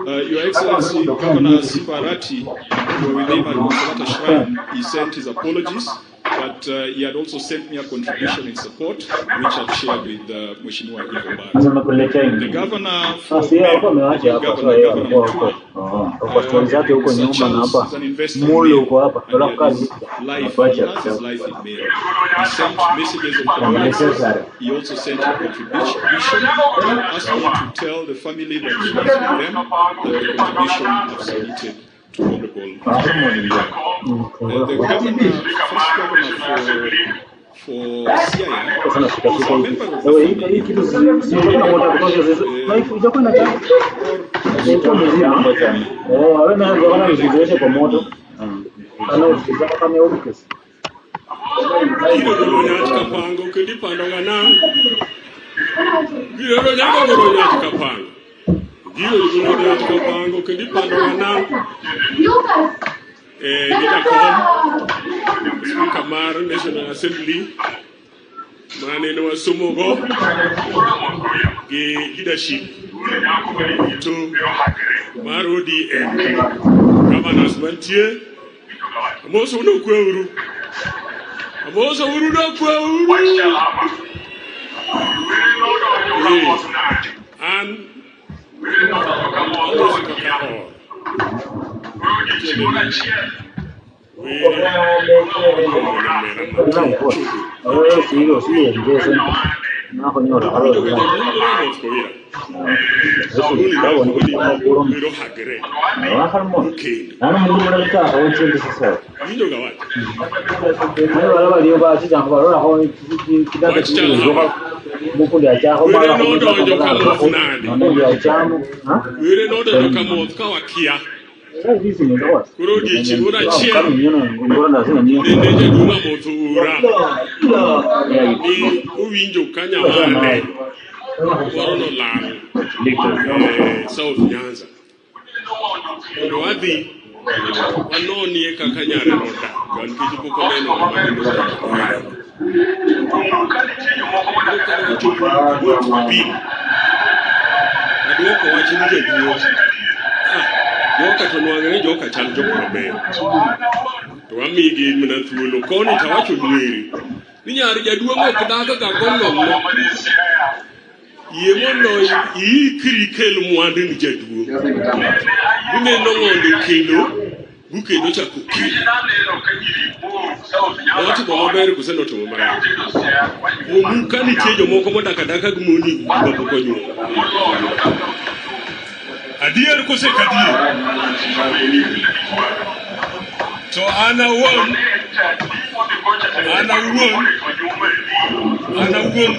Your Excellency, Governor Sivarati, who we live at Consolata Shrine, he sent his apologies, but he had also sent me a contribution in support, which I've shared with Mheshimiwa Ivobara. The governor for Governor is an investor in Meru, and his life in Meru. He sent messages of condolences. He also sent a contribution, asking to tell the family that he is with them, that the contribution I've submitted to Honorable. The governor, first governor for CIA, is a member of Kamar National Assembly, Maneno Sumogo, leadership to ODM, Governors Mantier, Amoso no Kwuru, Amoso no Kwuru, and South Nyanza. Ndoadi wanoni kakanyara roda kankizi kukoleno adoko wachimije duo joka tonwangere joka chal joka maber to amigi mna thuolo koni tawacho nweri ninyari jaduo ok daga ga gonno Yemono ikiri kelo mwande ni jaduo. Bune no ngondo kelo buke no cha kukiri. Watu ba mabere kuseno to mara. Muka ni tejo moko modakadaka gumoni bako nyu. Adier ko se kadie. So ana won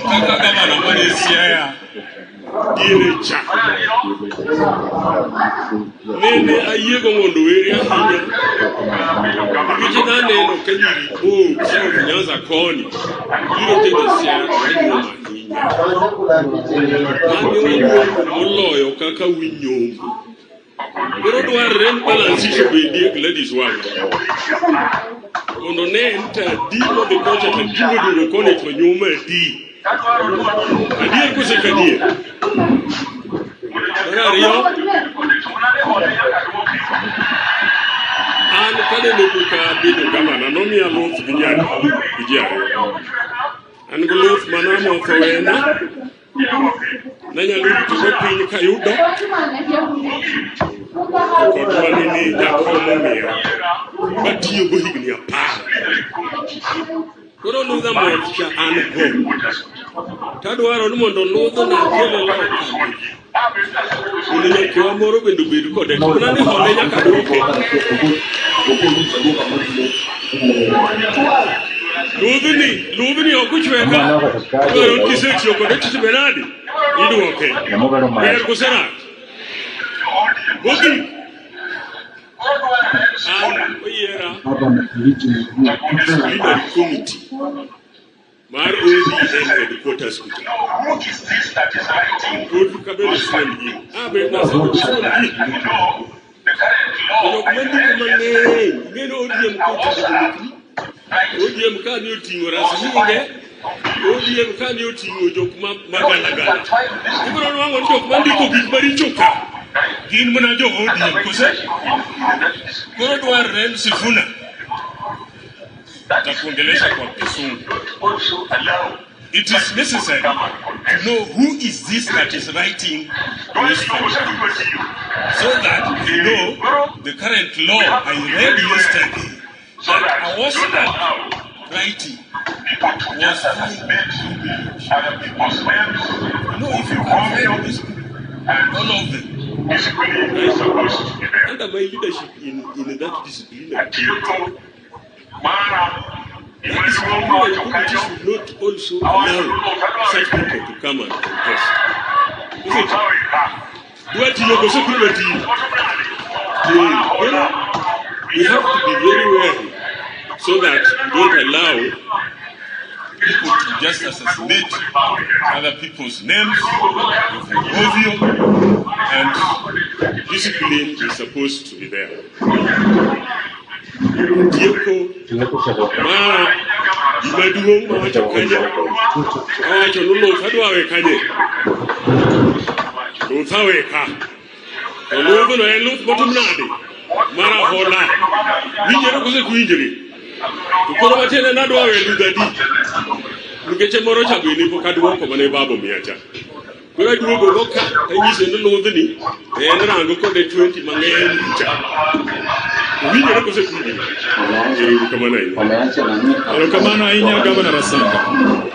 kaka gavana Malaysia Direcha Nene ayego ngondo weri ahinya Kijina neno kanyiri South Nyanza koni Iro tego siya Anyo mahinya Muloyo kaka winyombu Pero doa ren balansi shubedi Gladys wanga Kono ne enta dimo de kocha Tadimo do kone to nyuma di Adier kuse kadier Rio An kade lukuka bidu gamana Nomi alof vinyari An gulof manamo kawena Nanya lupu tukopi kayudo Kodwa nini jakomo mea Bati yogo higni ya paa Kuro luza mocha ango Tadwaro numondo luza na kele lao kambi Unenye kiwa moro bendu bedu kode Unani hole nyaka doke Lubini okuchweka Kuro kiseki yokode chisibenadi Idu oke Ber kusena Bogi Oyera Disciplinary Committee Mar ODM headquarters Good Kabele friend in Abe Nasa friend in Dokumendi kumane Ngeno ODM ODM kani yotingo rasminge ODM kani yotingo jokuma magalagala Kubero wango jokuma ndiko bikbari choka Gin muna jo ODM kuse. Koro dwar ren Sifuna. Takuongelesha kwa Kisungu. It is necessary to know who is this that is writing this for you, so that you know the current law. I read yesterday that our staff writing was 5 privileged. No, if you can find this, all of them, under my leadership in that discipline, the committee should not also allow such people to come and contest. We have to be very wary so that we don't allow people to just assassinate other people's names with odio, and discipline is supposed to be there. Yeko ma imaduong mawacho kanye awacho nulo fadwawe kanye uthawe ka olugo no elu botumnade mara hola winjero kose kuinjiri ukoro batene nadwawe ludadi ngeche moro chabini pokaduoko mane babo miacha kura duogo goka tanyise no ludni en rango kode 20 mang'eny cha. Kamano ahinya Gavana Rasanga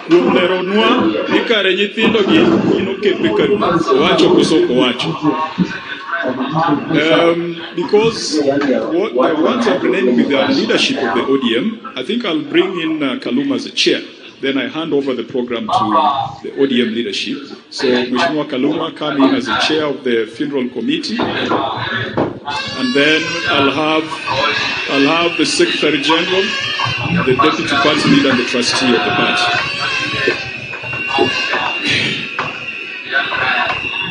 kuom leronwa ni kare nyithindo gi inokepe ka wacho kosoko wacho. Because once I've been with the leadership of the ODM, I think I'll bring in Kaluma as a chair. Then I hand over the program to the ODM leadership. So Mheshimiwa Kaluma come in as the chair of the funeral committee. And then I'll have the Secretary General, the Deputy Party Leader, and the Trustee of the party.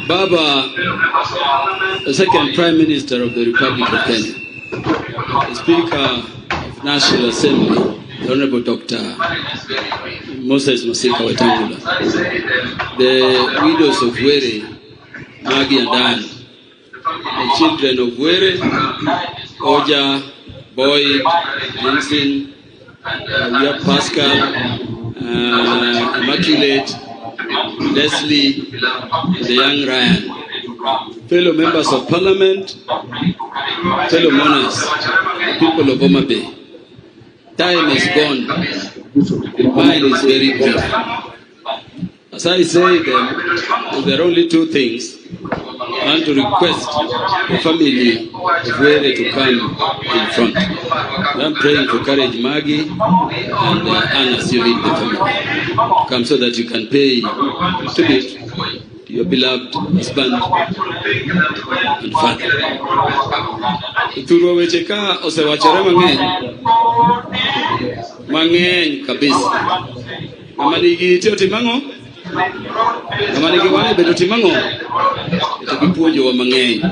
Baba, the second Prime Minister of the Republic of Kenya, the Speaker of National Assembly, the Honorable Dr. Moses Masika Wetangula, the widows of Were, Maggie and Dan, the children of Were, Oja, Boyd, Jensen, we have Pascal, Immaculate, Leslie, the young Ryan, fellow members of Parliament, fellow monarchs, people of HOMABAY. Time is gone. Mine is very brief. As I say them, there are only two things. And to request the family of Were to come in front. I'm praying for courage, Maggie, and Anna, you lead the family. Come so that you can pay tribute to your beloved husband and father. Turo wecheka osewachore mang'eny kabisa. Amanigi tio timango? Amanigi wane bedo timango? Ito kipuonjo wa mang'eny.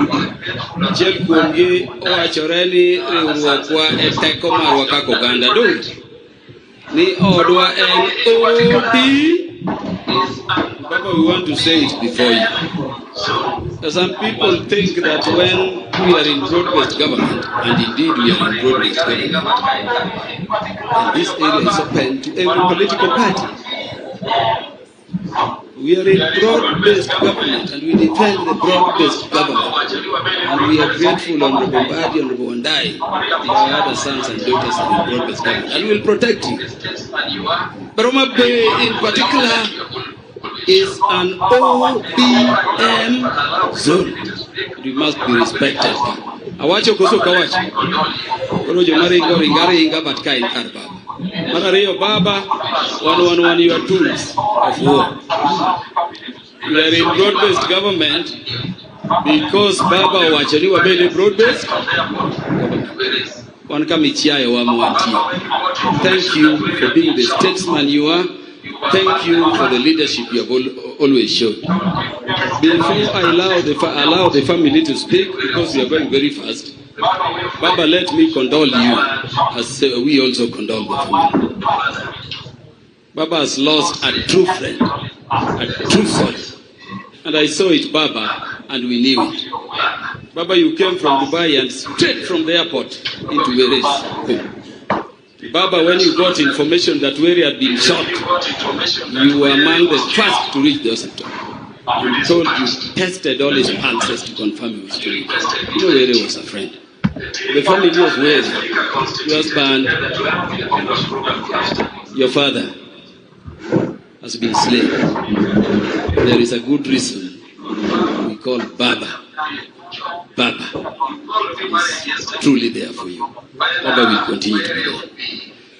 Achiel kuomgi owachore ni riwruokwa e teko marwa kaka oganda dong. Ni odwa en ODM. Papa, we want to say it before you. Some people think that when we are in broad-based government, and indeed we are in broad-based government, and this area is open to every political party. We are in broad-based government, and we defend the broad-based government. And we are grateful on the Bombadi, on the Bondai, our other sons and daughters in the broad-based government, and we will protect you. But HOMABAY in particular is an ODM zone. You must be respected. Awacho kuso kawacho. Koro jomaringo ringa but kain kar baba. Marario baba, 111 your tools of war. We are in broad-based government because baba wachani wabele broad-based. Wanakamichiayo wa mwati. Thank you for being the statesman you are. Thank you for the leadership you have always shown. Before I allow the family to speak, because we are going very fast, Baba, let me condole you, as we also condole the family. Baba has lost a true friend, a true son. And I saw it, Baba, and we knew it. Baba, you came from Dubai and straight from the airport into Were's home. Baba, when you got information that Were had been shot, you were among the first to reach the hospital. You told you tested all his pulses to confirm he was killed. You know Were was a friend. The family of Were, your husband, your father has been slain. There is a good reason we call Baba. Baba is truly there for you. Baba will continue to be there.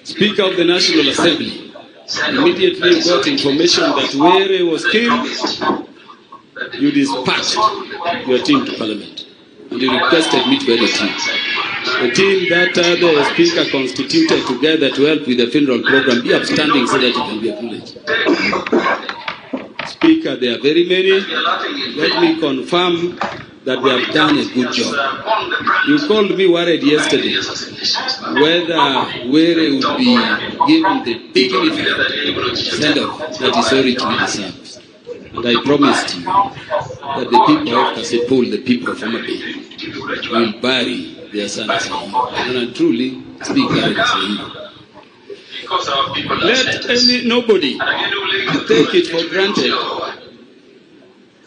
Speaker of the National Assembly, immediately you got information that Were was killed, you dispatched your team to Parliament and you requested me to head a team. The team that the Speaker constituted together to help with the funeral program be upstanding so that it can be acknowledged. Speaker, there are very many. Let me confirm that they have done a good job. You called me worried yesterday whether Were would be given the dignified send-off that he so richly deserves. And I promised you that the people of Kasipul, the people of HOMABAY, will bury their son as a hero. And I truly speak as a hero. Let nobody take it for granted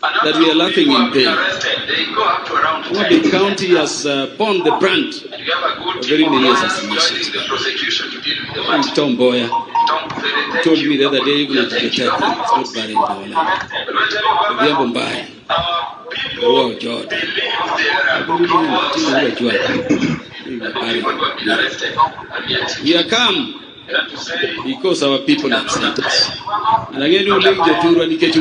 that we are laughing in pain. HOMABAY County has borne the brunt of very many assassinations. And Tom Boyer told me the other day, even at the tech, it's not bad in Mumbai. Oh, God. We are come because our people accept us. And again, you link the two and get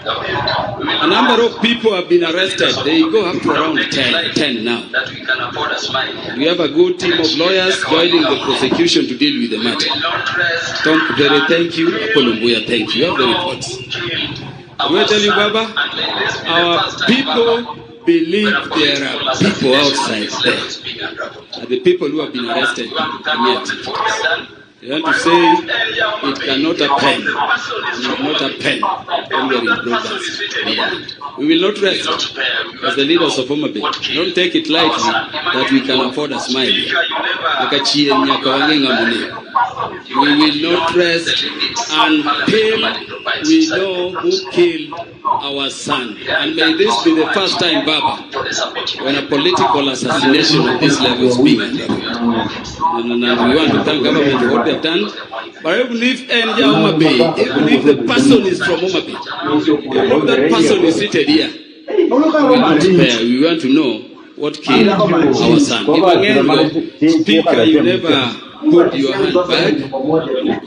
a number of people have been arrested. They go up to around 10 now. We have a good team of lawyers joining the prosecution to deal with the matter. Tom Kubere, thank you. Apolombuya, thank you. You have the reports. I will tell you, Baba, our people believe there are people outside there. And the people who have been arrested are yet. They want to say it cannot happen. It will not happen when we are in progress. We will not rest as the leaders of HOMABAY. Don't take it lightly that we can afford a smile. We will not rest until we know who killed our son. And may this be the first time, Baba, when a political assassination of this level is being undertaken. And we want to thank government for what they have done. But even if HOMABAY, even if the person is from HOMABAY, even if that person is seated here, we will not spare. We want to know what killed our son. Speaker, you never put your hand back.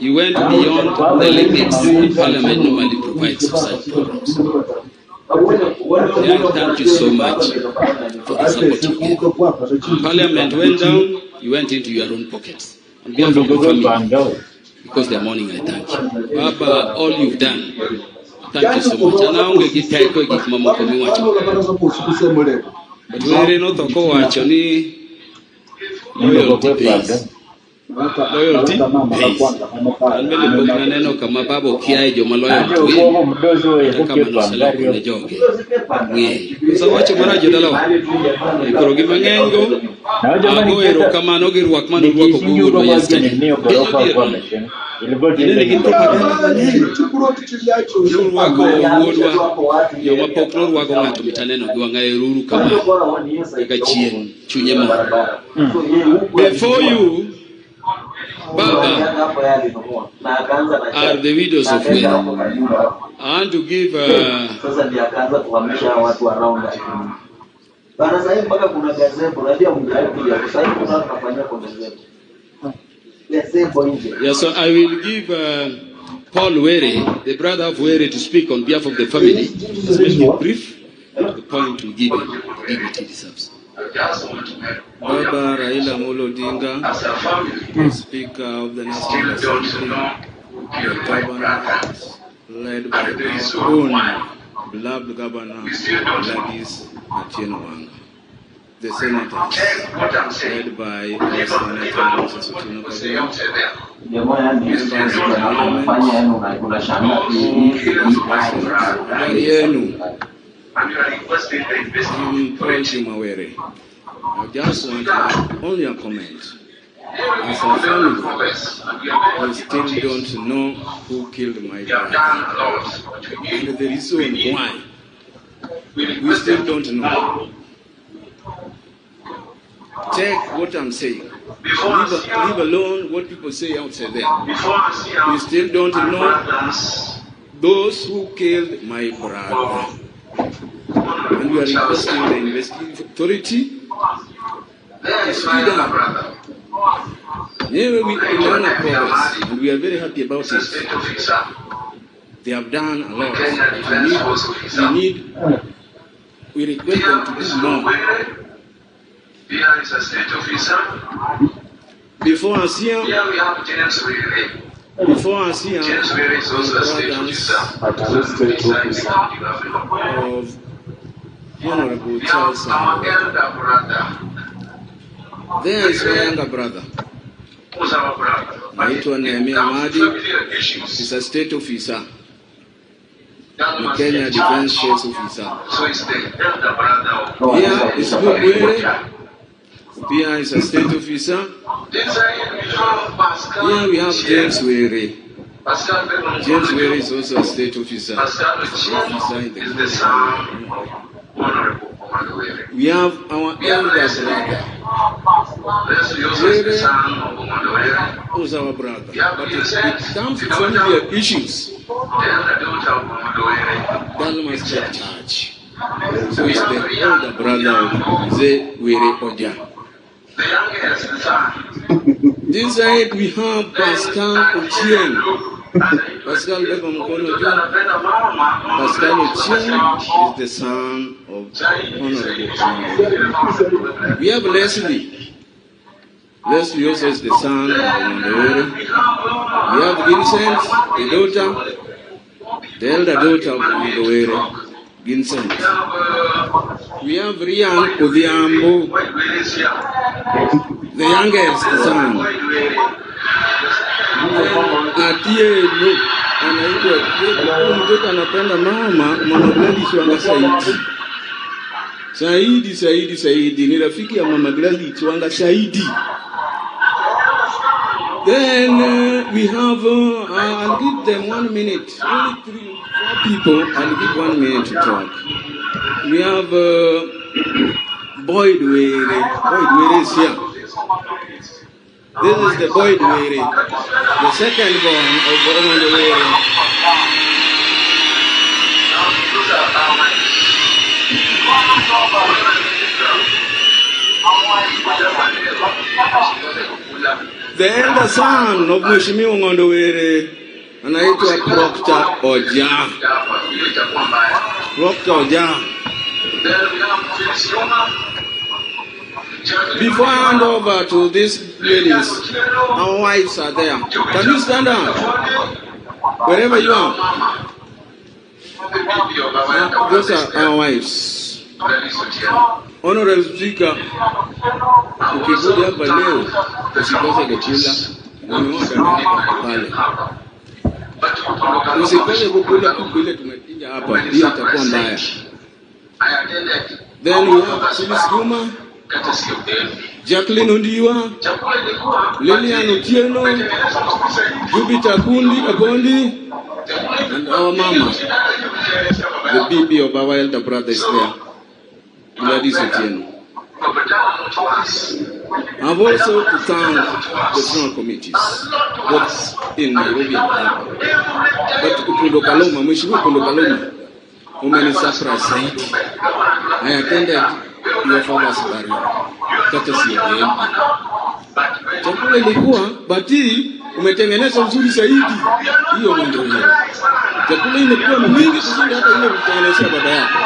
You went beyond the limits Parliament normally provides for such programs. Yeah, thank you so much for the support you gave. Parliament went down, you went into your own pockets. On behalf of the family, because they are mourning, I thank you. Baba, all you've done, thank you so much. And now we get but we're not a co-watch, only loyalty pays. Loyalty pays. And many people kama babo kiai joma loyalty kama no sala kuna joge. So wacho marajo dalawa. Ikoro gi mangengo. Ago ero kama no gi ruak manu ruako gugu yesterday. Ile gi propaganda ruako wodwa joma pok no ruako ngato mitaneno gi wangae ruru kama gachien chunye mo. Before you, Baba, are the widows of Were. I want to give so I will give Paul Were, the brother of Were, to speak on behalf of the family, especially brief, the point to give him dignity deserves. Baba Raila Amolo Odinga, Speaker of the National Assembly, the governor, led by our own beloved governor, Gladys Atieno Wanga. The senators, led by our Senator Moses Otieno Kagame, members of parliament, Paul Jumawere. I just want to have only a comment. As a family, we still don't know who killed my brother. And the reason why, we still don't know. Check what I'm saying. Leave alone what people say outside there. We still don't know those who killed my brother. And we are requesting the investigating authority to speed up. Never we learn a progress, and we are very happy about it. They have done a lot. We request them to do more. Before I see him, of Honorable Charles. There is my younger brother. Naitwa Nehemia Madi. He's a state officer. The Kenya Defense Force officer. Here is Bugwere. Here is a state officer. Here we have James Were. James Were is also a state officer. We have our elder brother. Who's our brother? But it comes to familiar issues. That must take charge. So it's the elder brother of Ze Were Oja. This side we have Pascal Ochieng. Pascal Ochieng is the son of Honorable Ochieng. We have Leslie. Leslie also is the son of Honorable. We have Vincent, the daughter, the elder daughter of Honorable Vincent. We have Rian Odhiambo, the youngest son. Atieno anaitwa mtoto anapenda mama Gladys Wanga Saidi ni rafiki ya mama Gladys Wanga Saidi. Then we have I'll give them 1 minute. Only 4 people. I'll give 1 minute to talk. We have Boyd Were. Boyd Were is here. This is the Boyd Were, the second born of Honorable Were. The elder son of Mheshimiwa Ngondo Were anaitwa Proctor Oja. Proctor Oja. Before I hand over to these ladies, our wives are there. Can you stand up? Wherever you are. Those are our wives. Honorable Speaker, ukikuja hapa leo usikose kukula. Usikose kukula kukule tumepiga hapa. Hiyo itakuwa mbaya. Then we have Silis Juma, Jacqueline Ondiwa, Lilian Otieno, Jupiter Akondi, and our mama, the baby of our elder brother is there, Gladys Otieno. I've also to thank the national committees, both in Nairobi and Hapa. But Kundo Kaloma, Mheshimiwa Kundo Kaloma, umenisafra zaidi. I attended your father's burial. Courtesy of the MP. Chakula ilikuwa, bati umetengeneza vizuri zaidi. Hiyo ndio hiyo. Chakula imekuwa mingi kushinda hata ile umetengenezea baba yako.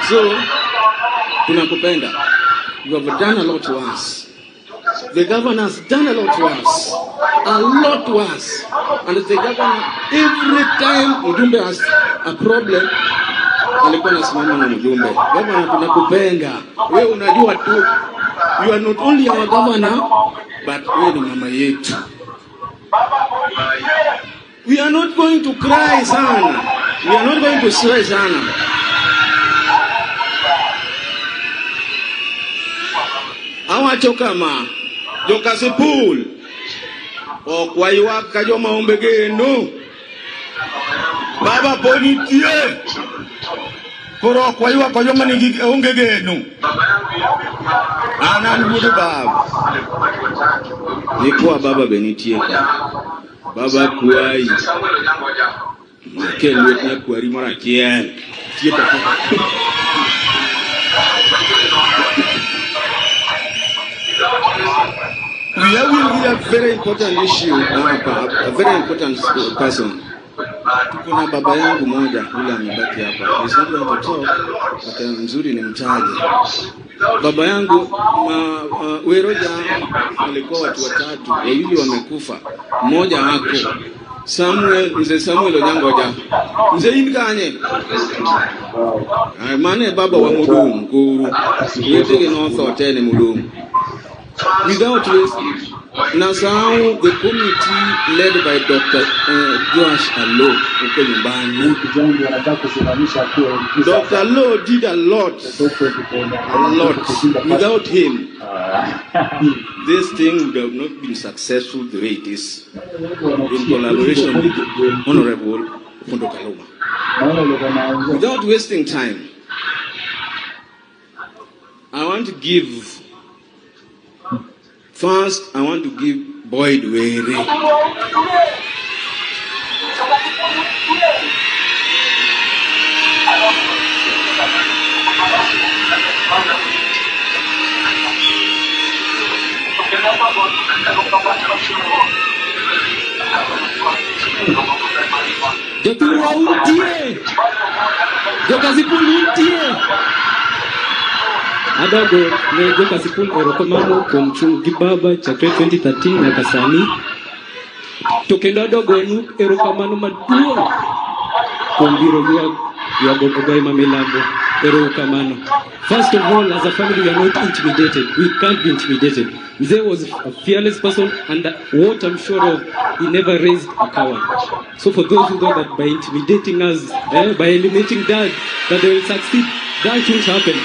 So, tunakupenda. You have done a lot to us. The governor has done a lot to us. A lot to us. And the governor, every time Mjumbe has a problem, alikuwa anasimama na Mjumbe. Governor, tunakupenda. Wewe unajua tu, you are not only our governor, but wewe ni mama yetu. We are not going to cry sana. We are not going to stress sana. Awacho kama jokasipul okwayuak ka joma onge geno. Baba ponitie koro okwayuak ka joma nigi onge geno. An wuod baba. Nikwa baba benitie ka. Baba kwai. Kelu ne kwari mara kiel. Tieta. We are with a very important issue, a very important person. Kuna baba yangu moja yule amebaki hapa. He's not going to talk, but mzuri ni mtaji. Baba yangu Weroja walikuwa watu watatu, wawili wamekufa. Mmoja hako. Mzee Samuel Onyangoja. Mzee Inkanye. Mane baba wa Mudumu kuru. Yetege North Hotel Mudumu. Without this, now the committee led by Dr. Josh Allo, Dr. Allo did a lot. Without him, this thing would have not been successful the way it is. In collaboration with Honorable Fundo Kaluma. Without wasting time, I want to give. First, I want to give Boyd Were. Jotua untie. Jokasipul untie. Adago ne Jokasipul erokamano kuom chung' gi baba chakre 2013 nyaka sani. To kendo adogonu erokamano maduong' kuom biro yuago Ogoye ma Milambo. Erokamano. First of all, as a family, we are not intimidated. We can't be intimidated. Mzee was a fearless person, and what I'm sure of, he never raised a coward. So for those who thought that by intimidating us, by eliminating Dad, that they will succeed, that won't happen.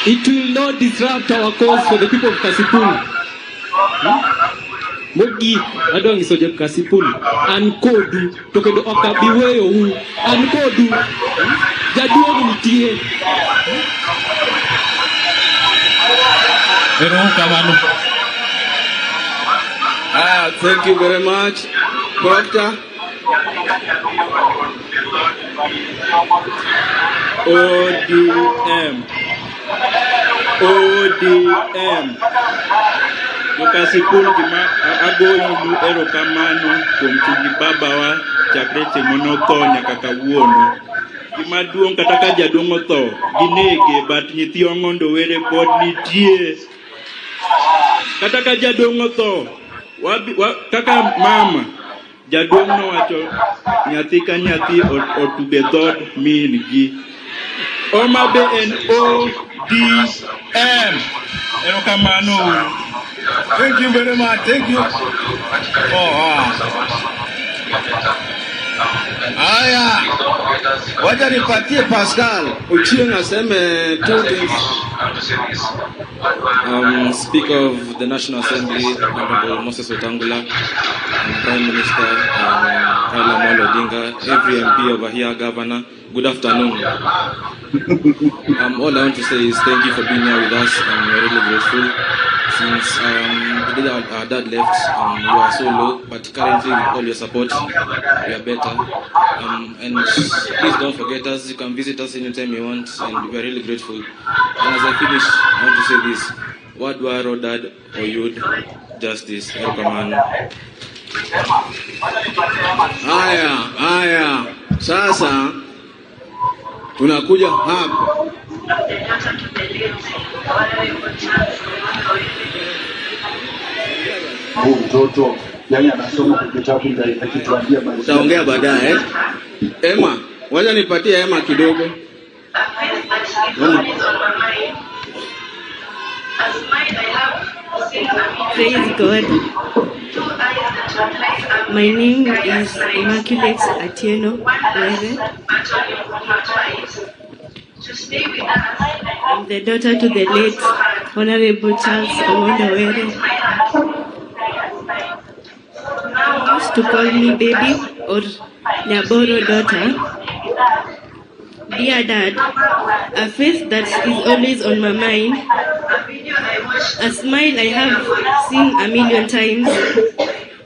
It will not disrupt our cause for the people of Kasipul. Mogi adong isoje Kasipul ankodu to kendo okabiweyo hu ankodu jaduong mtie. Thank you very much, Doctor. ODM. Jokasipul gima agoyonu erokamano kuom chugi baba wa chakre mono tho nyaka kawuono. Gima duong' kata ka jaduong' otho ginege but nyithi ong'ondo were pod nitie. Kata ka jaduong' otho kaka mama jaduong' nowacho nyathi ka nyathi otube dhod min gi. HOMABAY and ODM. Erokamano. Thank you very much. Thank you. Aya. Wacha nipatie Pascal. Uchieng aseme two things. Speaker of the National Assembly, Honorable Moses Wetangula, Prime Minister, Raila Amolo Odinga, every MP over here, Governor, good afternoon. All I want to say is thank you for being here with us, and we're really grateful. Since the day our dad left, we were so low, but currently with all your support, we are better. And please don't forget us. You can visit us anytime you want, and we are really grateful. And as I finish, I want to say this: Wadwaro Dad Oyud Justice Erokamano. Haya. Sasa tunakuja hapa. Mtoto yani anasoma kwa kitabu ndio akituambia basi. Utaongea baadaye. Emma, wacha nipatie Emma kidogo. Praise God. My name is Immaculate Atieno Were. I'm the daughter to the late Honorable Charles Owonder. He used to call me baby or Nyaboro daughter. Dear Dad, a face that is always on my mind, a smile I have seen a million times,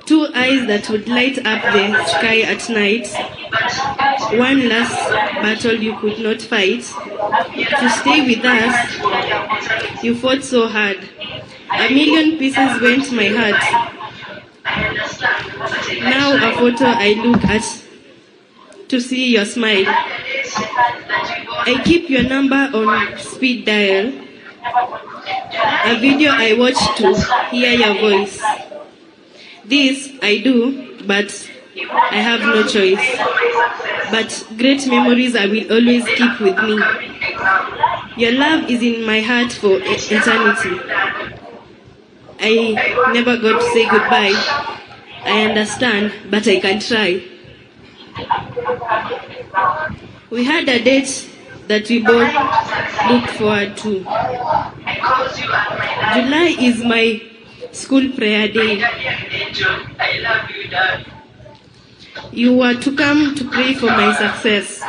two eyes that would light up the sky at night, one last battle you could not fight. To stay with us, you fought so hard. A million pieces went my heart. Now a photo I look at to see your smile. I keep your number on speed dial. A video I watch to hear your voice. This I do, but I have no choice. But great memories I will always keep with me. Your love is in my heart for eternity. I never got to say goodbye. I understand, but I can try. We had a date that we both looked forward to. July is my school prayer day. You were to come to pray for my success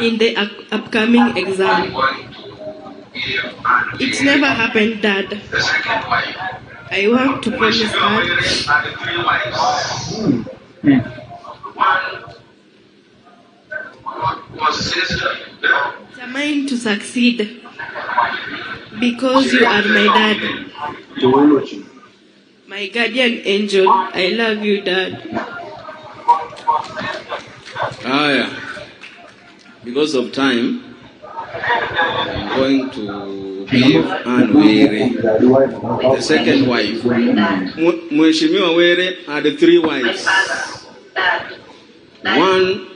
in the upcoming exam. It never happened, Dad. I want to promise hard. Determined to succeed because you are my dad. My guardian angel. I love you, Dad. Because of time, I'm going to give Anne Were, the second wife. Mheshimiwa Were had three wives. One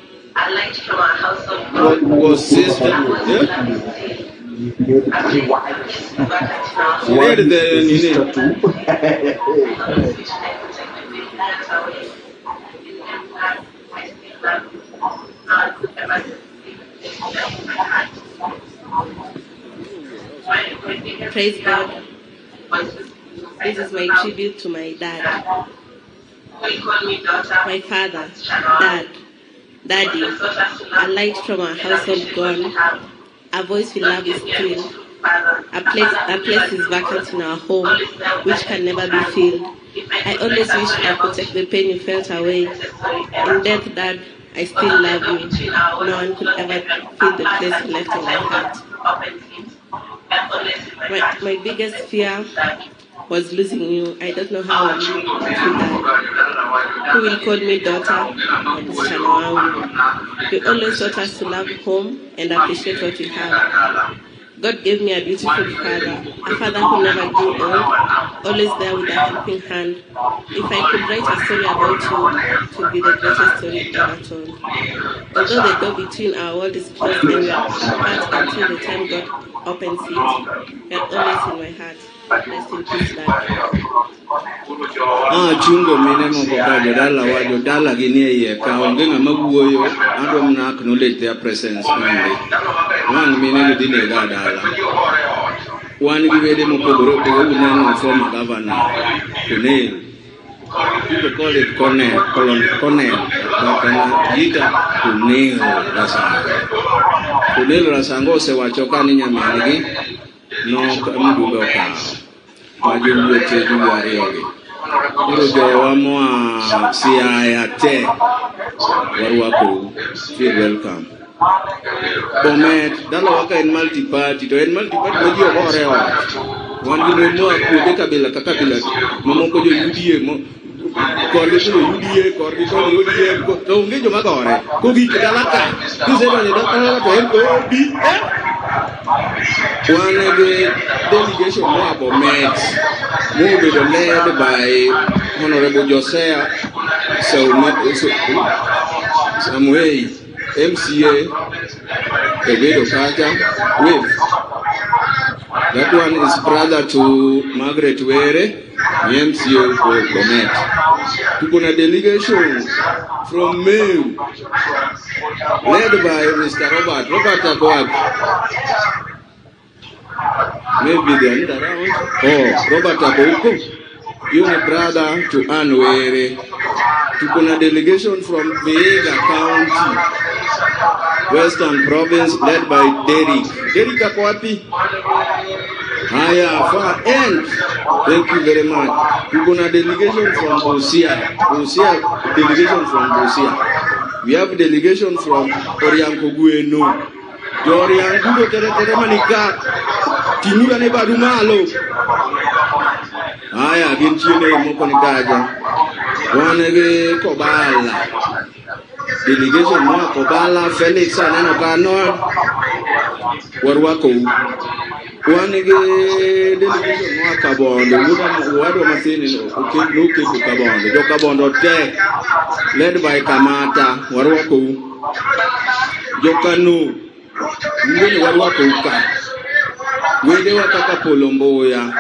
was sister. Where did Praise God. This is my tribute to my dad. My father, Dad, Daddy, a light from our household gone, a voice we love is killed, a place is vacant in our home, which can never be filled. I always wish I could take the pain you felt away. In death, Dad, I still love you. No one could ever fill the place you left in my heart. My biggest fear was losing you. I don't know how I will die. Who will call me daughter? You always taught us to love home and appreciate what we have. God gave me a beautiful father, a father who never grew old, always there with a helping hand. If I could write a story about you, it would be the greatest story ever told. Although the door between our world is closed and we are apart until the time God opens it, you are always in my heart. Rest in peace, Dad. chungo mine moko ka jodala wa jodala gini e ka onge ngama wuoyo adom na acknowledge their presence only. Wang mine ni dine ga dala. Wan gi wede mopogore opogore uneno former governor Kunel. People call it Cornell, but Gita Kunel Rasango. Kunel Rasango se wachoka ni nyamegi no mdugo ka. Majumbe chedu wa yogi. Urojo wa moa siya te warwako. Feel welcome. Bomet dala waka en multi-party. To en multi-party waji okore wa. Wangi no kude kabila kakabila. Mamoko jo UDA mo. Kordi to UDA, kordi to UDA. To unge jo magore. Kogi kadalaka. Kusema ni dala to en ko bi. One of the delegation more Bomet, moved led by Honorable Josiah Samuel, MCA, Evedo Kaja, with. That one is brother to Margaret Were, the MCA for Bomet. To go a delegation from Maine, led by Mr. Robert. Robert Akwab. Maybe they are not around. Oh, Robert Akwab. You are brother to Anwere. To a delegation from Vega County, Western Province, led by Derek. Derek Akwapi. Haya, far end. Thank you very much. To a delegation from Bosia. Bosia, delegation from Bosia. We have delegation from Oriankogueno. Oriankogueno Teremanika. Timura ne Badumalo. Haya, Ginchine Mokonikaja. Wanege Kobala. Delegation Moa Kobala, Felix Ananokano. Warwako. Wanege delegation Moa Kabondo. Wadu Masini, Luki Kabondo. Jokabondo Tech, led by Kamata. Warwako. Jokanu. Mwene Warwako. Wede wataka Polomboya.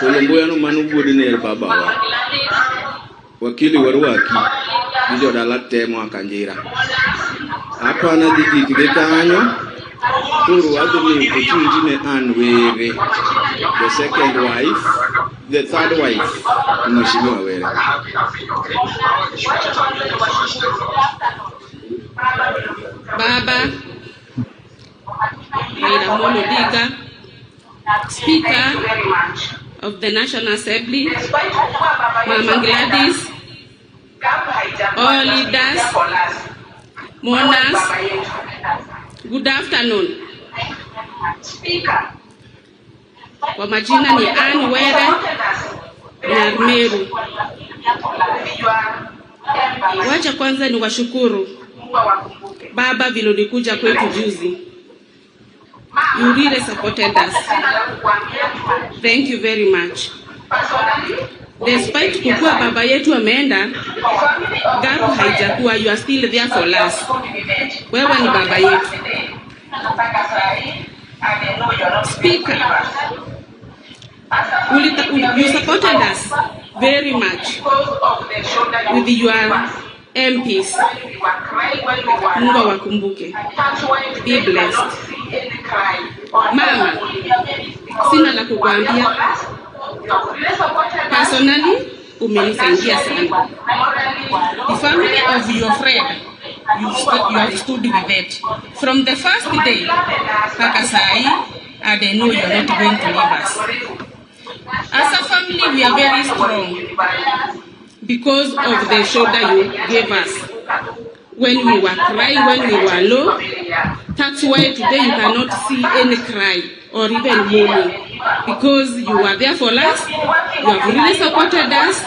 Polomboya no manubudi ne baba. Wakili Warwaki. Bijo dalate mwaka njira. Hapa na diki kidekanyo. Turu wadumi kuchunjine Anwere. The second wife. The third wife. Mheshimiwa Were. Baba Raila Molo Odinga, Speaker of the National Assembly, Mama Gladys, all leaders, mourners, good afternoon. Kwa majina ni Ann Were na Meru. Wacha kwanza ni washukuru Baba vile ulikuja kwetu juzi. You really supported us. Thank you very much. Despite kukua baba yetu ameenda, Gabu haijakuwa, you are still there for us. Wewe ni baba yetu. Speaker, you supported us very much with your MPs. Mungu wakumbuke. Be blessed. Mama, sina la kukuambia. Personally, umenisaidia sana. The family of your friend, you have stood with it. From the first day, mpaka sai, and I know you are not going to leave us. As a family, we are very strong because of the shoulder you gave us. When we were crying, when we were low, that's why today you cannot see any cry or even mourning, because you were there for us. You have really supported us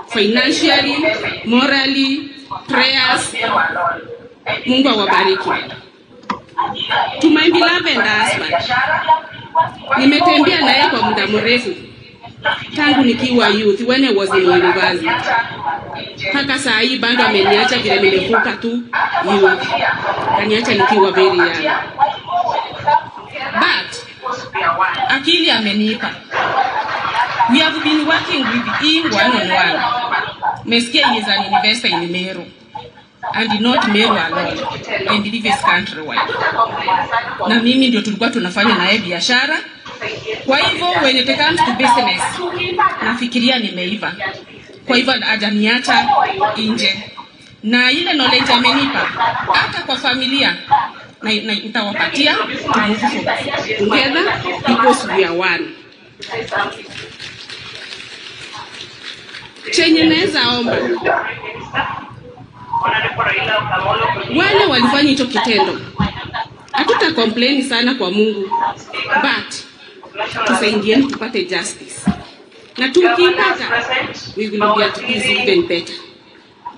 financially, morally, prayers. Mungu awabariki. To my beloved husband, nimetembea naye kwa muda mrefu tangu nikiwa youth, when I was in university. Mpaka saa hii bado ameniacha vile nimevuka tu youth. Kaniacha nikiwa very young. But akili amenipa. We have been working with him one-on-one. Meskia is an investor in Meru, and not Meru alone, and lives countrywide. Na mimi ndio tulikuwa tunafanya naye biashara. Kwa hivyo when it comes to business, nafikiria nimeiva. Kwa hivyo hajaniacha nje. Na ile knowledge amenipa hata kwa familia na nitawapatia to move together because we are one. Chenye naweza omba wale walifanya hicho kitendo, hatuta complain sana kwa Mungu, but tusaidieni tupate justice. Na tukipata, we will be at peace even better.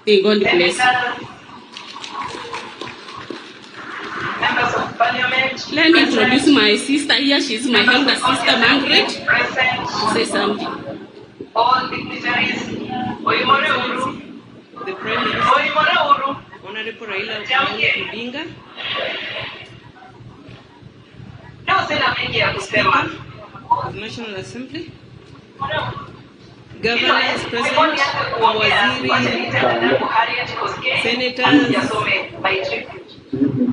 May God bless you. Let me introduce my sister here. She's my elder sister, Margaret. Say something. All dignitaries, The Prime Minister, Honorable Raila Odinga, Speaker of the National Assembly, Governors present, Waziri, Senators,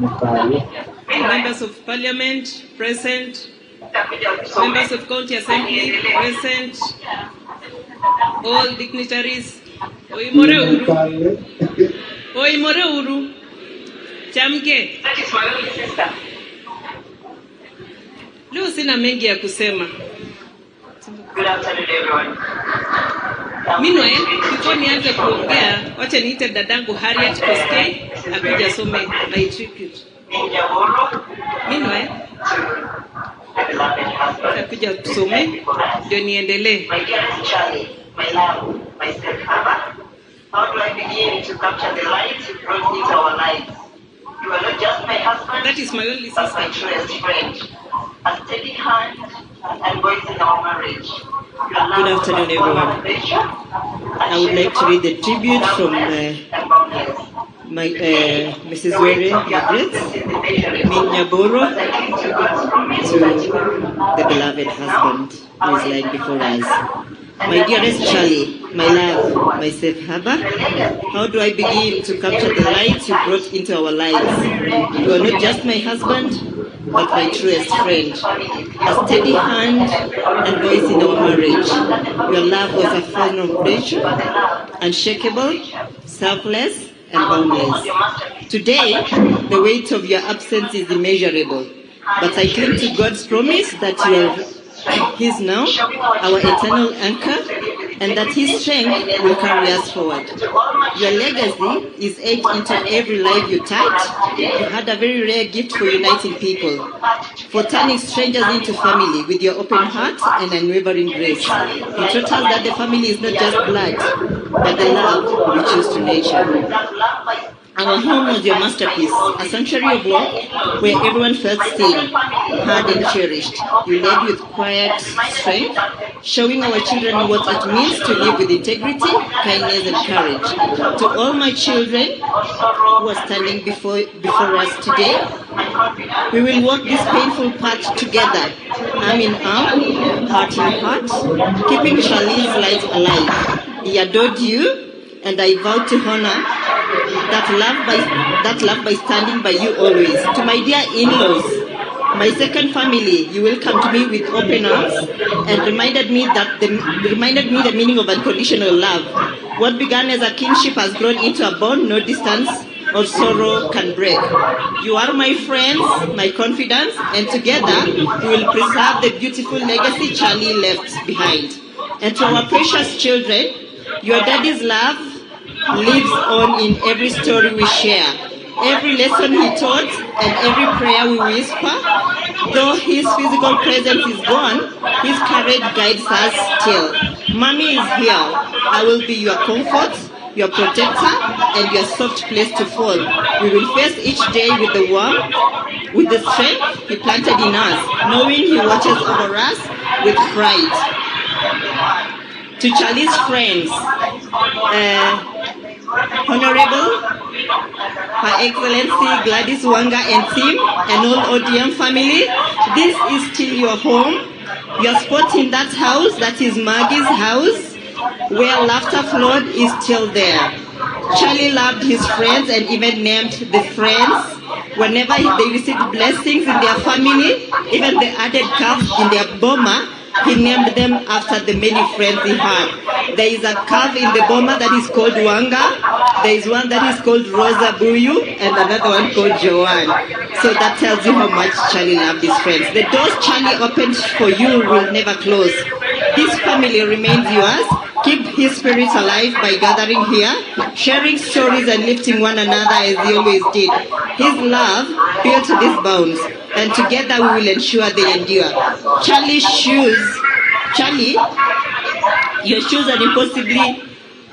Members of Parliament present, members of County Assembly present, all dignitaries. Oimore uru. Chamke. That is my only sister. Leo sina mengi ya kusema. Good afternoon, everyone. Meanwhile, before nianze kuongea, wacha niite dadangu Harriet Koskei akuja some my tribute. Meanwhile, akuja tusome ndio niendelee. My dearest Charlie, my love, my stepfather, how do I begin to capture the light you brought into our lives? You are not just my husband, That is my only but my sister. truest friend, a steady hand and voice in our marriage. Good afternoon, everyone. I would like to read the tribute from my Mrs. Were Margaret Minyaboro to the beloved husband who is lying before us. My dearest Charlie, my love, my safe harbor, how do I begin to capture the light you brought into our lives? You are not just my husband, but my truest friend, a steady hand and voice in our marriage. Your love was a foundation, unshakable, selfless, and boundless. Today, the weight of your absence is immeasurable, but I cling to God's promise that you are His now, our eternal anchor, and that His strength will carry us forward. Your legacy is etched into every life you touched. You had a very rare gift for uniting people, for turning strangers into family with your open heart and unwavering grace. You taught us that the family is not just blood, but the love we choose to nurture. Our home was your masterpiece, a sanctuary of love where everyone felt seen, heard and cherished. You led with quiet strength, showing our children what it means to live with integrity, kindness and courage. To all my children who are standing before us today, we will walk this painful path together, arm in arm, heart in heart, keeping Charlene's light alive. He adored you, and I vow to honor that love by standing by you always. To my dear in-laws, my second family, you welcomed me with open arms and reminded me the meaning of unconditional love. What began as a kinship has grown into a bond no distance or sorrow can break. You are my friends, my confidants, and together we will preserve the beautiful legacy Charlie left behind. And to our precious children, your daddy's love lives on in every story we share, every lesson he taught, and every prayer we whisper. Though his physical presence is gone, his courage guides us still. Mommy is here. I will be your comfort, your protector, and your soft place to fall. We will face each day with the warmth, with the strength he planted in us, knowing he watches over us with pride. To Charlie's friends, Honorable Her Excellency Gladys Wanga and team and all ODM family, this is still your home, your spot in that house, that is Maggie's house, where laughter flowed, is still there. Charlie loved his friends and even named the friends. Whenever they received blessings in their family, even the added calves in their boma, he named them after the many friends he had. There is a calf in the boma that is called Wanga. There is one that is called Rosa Buyu and another one called Joanne. So that tells you how much Charlie loved his friends. The doors Charlie opened for you will never close. His family remains yours. Keep his spirit alive by gathering here, sharing stories and lifting one another as he always did. His love built these bounds, and together we will ensure they endure. Charlie, your shoes are impossibly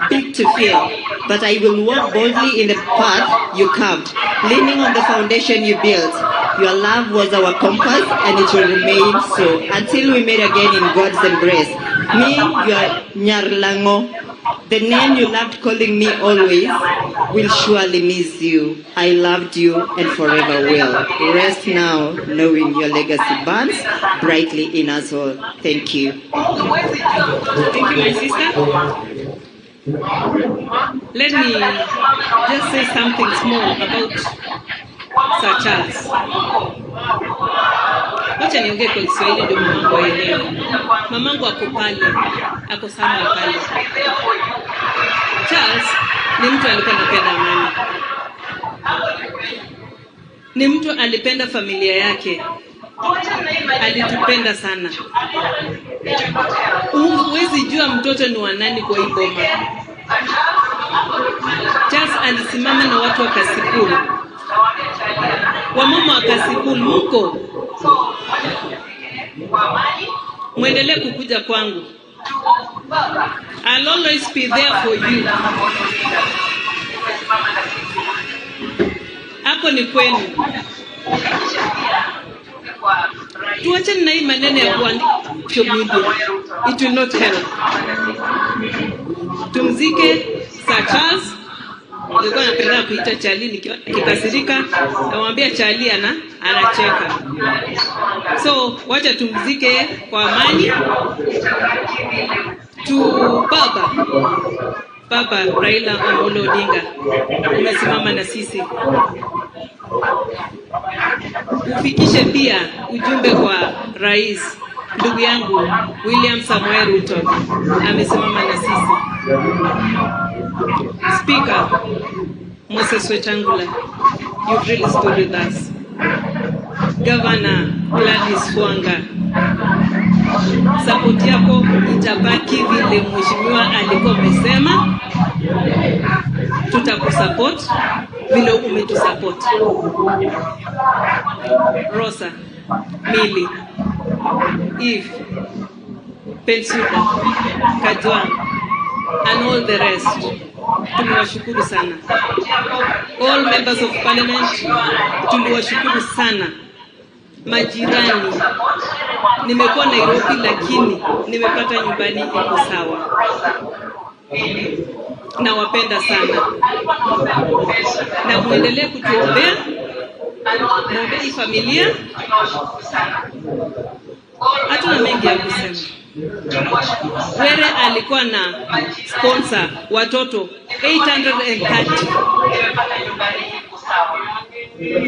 big to fill, but I will walk boldly in the path you carved, leaning on the foundation you built. Your love was our compass, and it will remain so until we meet again in God's embrace. Me, your Nyarlango, the name you loved calling me always, will surely miss you. I loved you and forever will. Rest now, knowing your legacy burns brightly in us all. Thank you. Thank you, my sister. Let me just say something small about Sir Charles. Wacha niongee kwa Kiswahili ndio mamangu aelewe. Mamangu ako pale, ako sana pale. Charles ni mtu alikuwa anapenda amani. Ni mtu alipenda familia yake. Alitupenda sana. Huwezi jua mtoto ni wa nani kwa hii boma. Charles alisimama na watu wa Kasipul. Wamama wa Kasipul mko. Muendelee kukuja kwangu. I'll always be there for you. Hapo ni kwenu. Tuachane na hii maneno ya kuandika media. It will not help. Tumzike Sir Charles. Nilikuwa napenda kuita Charlie nikikasirika, namwambia Charlie anacheka. So wacha tumzike kwa amani. Baba Raila Amolo Odinga, umesimama na sisi. Ufikishe pia ujumbe kwa rais, ndugu yangu William Samoei Ruto, amesimama na sisi. Speaker Moses Wetangula, you've really stood with us. Governor Gladys Wanga, support yako itabaki vile mheshimiwa alikuwa amesema. Tutakusupport vile umetusupport. Rosa, Milly, Eve, Pensuda, Kajwang, and all the rest. Tunawashukuru sana. All members of parliament, tunawashukuru sana. Majirani, nimekuwa Nairobi lakini nimepata nyumbani iko sawa. Nawapenda sana. Na muendelee kutuombea. Muombee familia. Hatuna mengi ya kusema. Were alikuwa na sponsor watoto 830.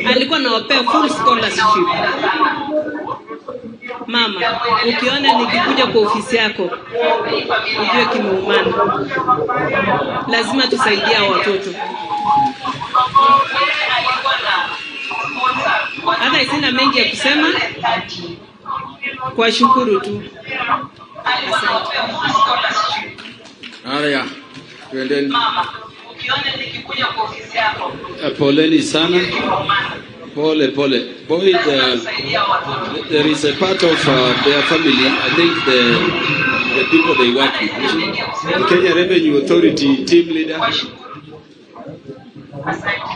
Alikuwa anawapea full scholarship. Mama, ukiona nikikuja kwa ofisi yako, ujue kimeumana. Lazima tusaidie watoto. Hata sina mengi ya kusema. Kwa shukuru tu. Asante. Haya, tuendeni. Ukiona nikikuja kwa ofisi yako. Poleni sana. Pole. Boy, there is a part of their family, I think the people they work with. The Kenya Revenue Authority team leader,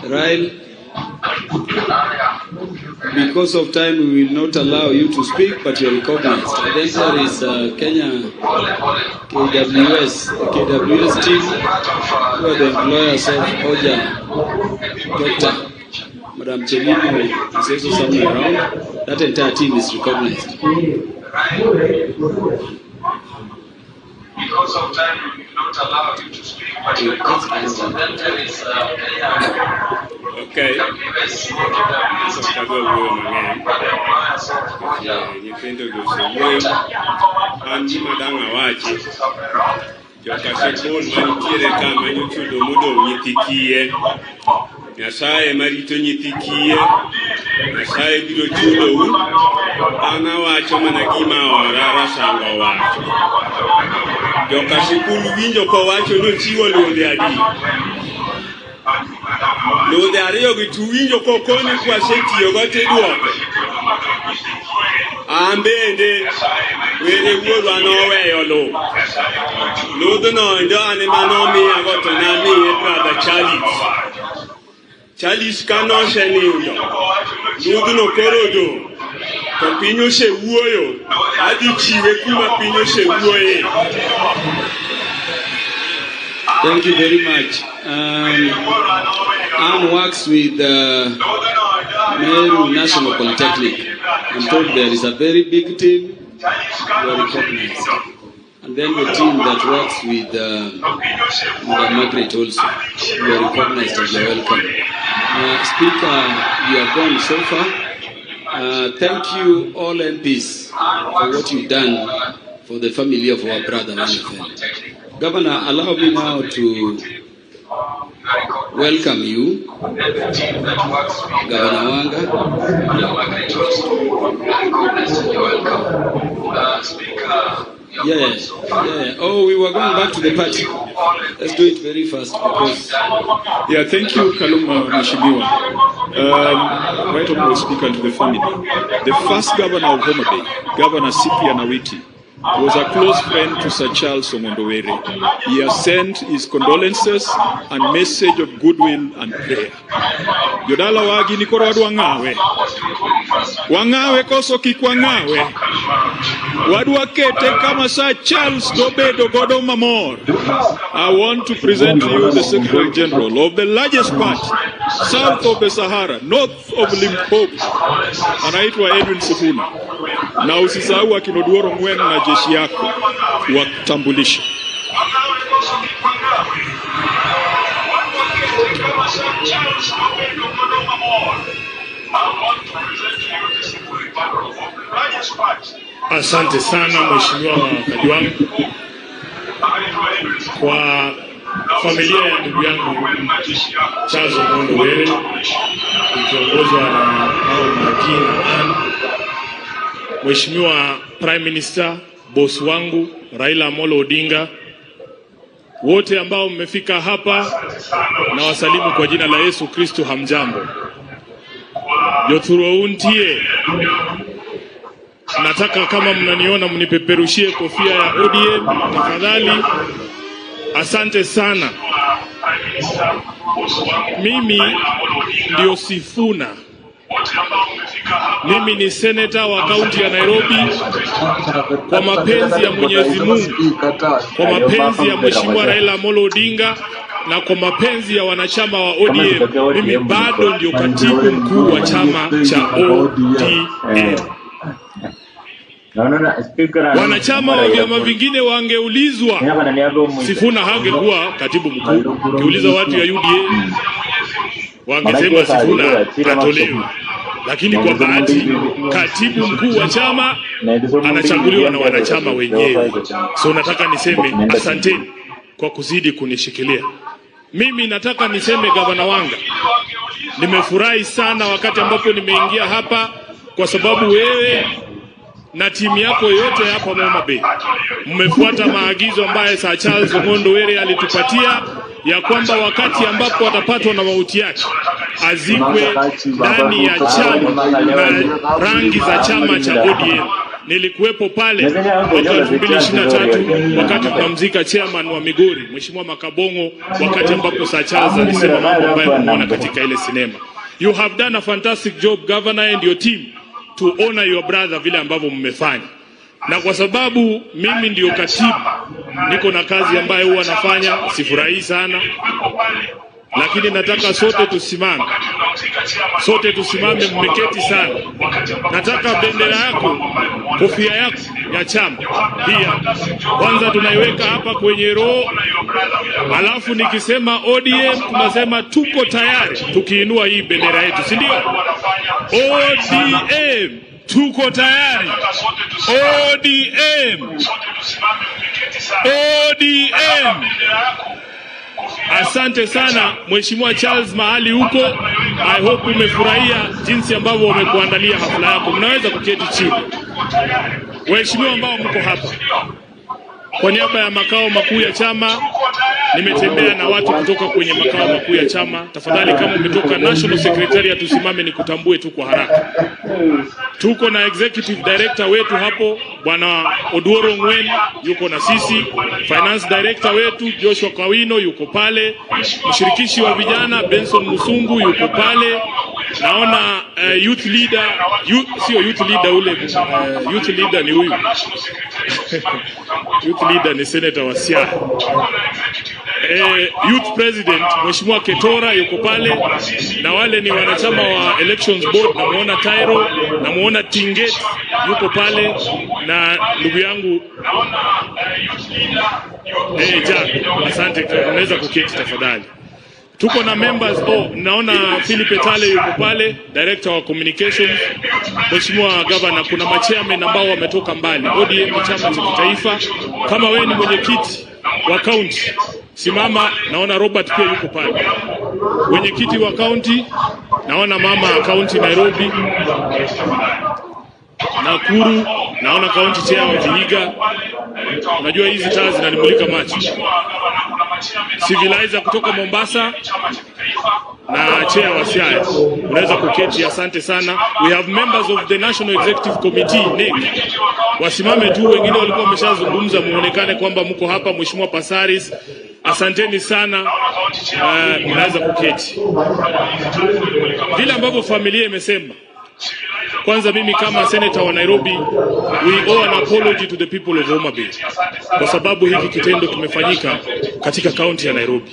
Rail. Because of time, we will not allow you to speak, but you are recognized. And then there is Kenya KWS team, who are the employers of Oja, Dr. Madam Chelini is also somewhere around. That entire team is recognized. Because of time, we will not allow you to speak, but you are recognized. And then there is Okay. Nyithindo gosewuoyo an madang' awachi joka sikul manitiere ka manyochudo modong' nyithi kiye. Nyasaye marito nyithi kiye, Nyasaye biro chulou. An awacho mana gima Orara Sango wacho. Joka sikul winjo kowacho nochiwo londe adi. Londe ariyo gi tuwinjo kokoni kwasetiyogo tiduoko. An bende were wuodwa noweyo lo. Lodhno ndo an ema nomiyago to namiye brother Charles kanosenindo. Lodhno koro odong'. To piny osewuoyo. Adhi chiwe kuma piny osewuoye. Thank you very much. Anne works with Meru National Polytechnic. I'm told there is a very big team. You are recognized. And then the team that works with Madam Margaret also. You are recognized and you are welcome. Speaker, you have gone so far. Thank you all MPs for what you've done for the family of our brother Wanathan. Governor, allow me now to welcome you, Governor Wanga. Yeah. Oh, we were going back to the party. Let's do it very fast because... Yeah, thank you, Kaluma Mheshimiwa. Right Honorable Speaker, to the family. The first governor of HOMABAY, Governor Cyprian Awiti, was a close friend to Sir Charles Ongondowere. He has sent his condolences and message of goodwill and prayer. Jodala wagi nikoro wadu wangawe. Wangawe koso kikwangawe. Wadu wakete kama Sir Charles Dobedo Godo Mamor. I want to present to you the Secretary General of the largest party, south of the Sahara, north of Limpopo. Anaitwa Edwin Sifuna. Na usisahau akinoduoro Ngwen na jeshi yako wakutambulisha. Asante sana Mheshimiwa Kajwang kwa familia ya ndugu yangu Charles Ongondowere ikiongozwa na hao majina. Mheshimiwa Prime Minister, boss wangu Raila Amolo Odinga, wote ambao mmefika hapa na wasalimu kwa jina la Yesu Kristo, hamjambo. Yothuro nataka kama mnaniona mnipeperushie kofia ya ODM tafadhali. Asante sana. Mimi ndio Sifuna. Mimi ni senator wa kaunti ya Nairobi kwa mapenzi ya Mwenyezi Mungu, kwa mapenzi ya Mheshimiwa Raila Amolo Odinga na kwa mapenzi ya wanachama wa ODM. Mimi bado ndio katibu mkuu wa chama cha ODM. Wanachama wa vyama vingine wangeulizwa, Sifuna hangekuwa katibu mkuu. Kiuliza watu ya UDA wangesema Sifuna atolewe. Lakini kwa bahati katibu mkuu wa chama anachaguliwa na wanachama wenyewe. So nataka niseme asanteni kwa kuzidi kunishikilia. Mimi nataka niseme Gavana Wanga, nimefurahi sana wakati ambapo nimeingia hapa kwa sababu wewe na timu yako yote hapa HOMABAY mmefuata maagizo ambayo Sir Charles Ongondowere alitupatia ya kwamba wakati ambapo atapatwa na mauti yake azikwe ndani ya chama na rangi za chama cha ODM. Nilikuwepo pale mwaka 2023 wakati tunamzika chairman wa Migori Mheshimiwa Makabongo, wakati ambapo Sir Charles alisema mambo ambayo mmeona katika ile sinema. You have done a fantastic job, Governor, and your team to honor your brother vile ambavyo mmefanya. Na kwa sababu mimi ndio katibu, niko na kazi ambayo huwa nafanya, sifurahi sana. Lakini nataka sote tusimame. Sote tusimame, mmeketi sana. Nataka bendera yako, kofia yako ya chama pia kwanza tunaiweka hapa kwenye roho. Alafu nikisema ODM tunasema tuko tayari tukiinua hii bendera yetu, si ndio? ODM tuko tayari. ODM. ODM. Asante sana Mheshimiwa Charles mahali huko. I hope umefurahia jinsi ambavyo wamekuandalia hafla yako. Mnaweza kuketi chini. Waheshimiwa ambao mko hapa, kwa niaba ya makao makuu ya chama, nimetembea na watu kutoka kwenye makao makuu ya chama. Tafadhali kama umetoka National Secretariat tusimame nikutambue tu kwa haraka. Tuko na Executive Director wetu hapo Bwana Oduoro Ngwen yuko na sisi. Finance Director wetu Joshua Kawino yuko pale. Mshirikishi wa vijana Benson Musungu yuko pale. Naona youth leader, sio youth leader ule, youth leader ni huyu. Youth leader ni Senator wa Siaya. Youth President Mheshimiwa Ketora yuko pale, na wale ni wanachama wa Elections Board. Namuona Tyro, namuona Tinget yuko pale, na ndugu yangu Jack. Asante, unaweza kuketi tafadhali. Tuko na members, naona Philip Tale yuko pale, director wa communications. Mheshimiwa Governor, kuna machairman ambao wametoka mbali. ODM ni chama cha kitaifa. Kama wewe ni mwenyekiti wa county, simama. Naona Robert pia yuko pale. Mwenyekiti wa county, naona mama county Nairobi, Nakuru, naona county chair wa Vihiga. Unajua hizi taa zinanimulika macho. Civilizer kutoka Mombasa na chair wa Siaya. Unaweza kuketi, asante sana. We have members of the National Executive Committee, NEC. Wasimame tu, wengine walikuwa wameshazungumza, muonekane kwamba mko hapa. Mheshimiwa Pasaris, asanteni sana. Unaweza kuketi. Vile ambavyo familia imesema, kwanza mimi kama senator wa Nairobi, we owe an apology to the people of HOMABAY. Kwa sababu hiki kitendo kimefanyika katika county ya Nairobi.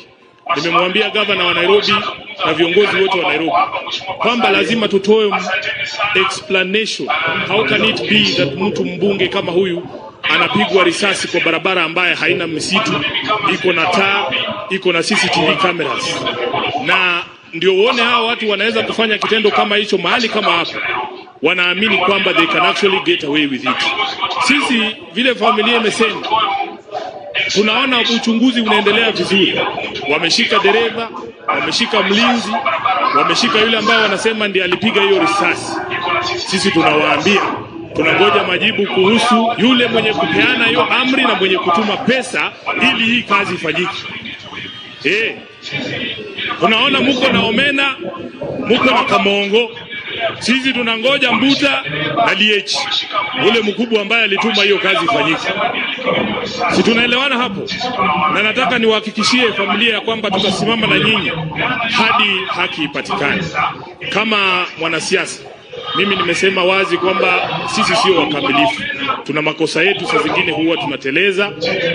Nimemwambia governor wa Nairobi na viongozi wote wa Nairobi kwamba lazima tutoe explanation. How can it be that mtu mbunge kama huyu anapigwa risasi kwa barabara ambaye haina misitu, iko na taa, iko na CCTV cameras, na ndio uone hao watu wanaweza kufanya kitendo kama hicho mahali kama hapo. Wanaamini kwamba they can actually get away with it. Sisi vile familia imesema, tunaona uchunguzi unaendelea vizuri. Wameshika dereva, wameshika mlinzi, wameshika yule ambao wanasema ndiye alipiga hiyo risasi. Sisi tunawaambia tunangoja majibu kuhusu yule mwenye kupeana hiyo amri na mwenye kutuma pesa ili hii kazi ifanyike. Tunaona muko na Omena, muko na Kamongo. Sisi tunangoja Mbuta na DH, ule mkubwa ambaye alituma hiyo kazi ifanyike. Si tunaelewana hapo? Na nataka niwahakikishie familia ya kwamba tutasimama na nyinyi hadi haki ipatikane. Kama mwanasiasa, mimi nimesema wazi kwamba sisi sio wakamilifu. Tuna makosa yetu, saa zingine huwa tunateleza.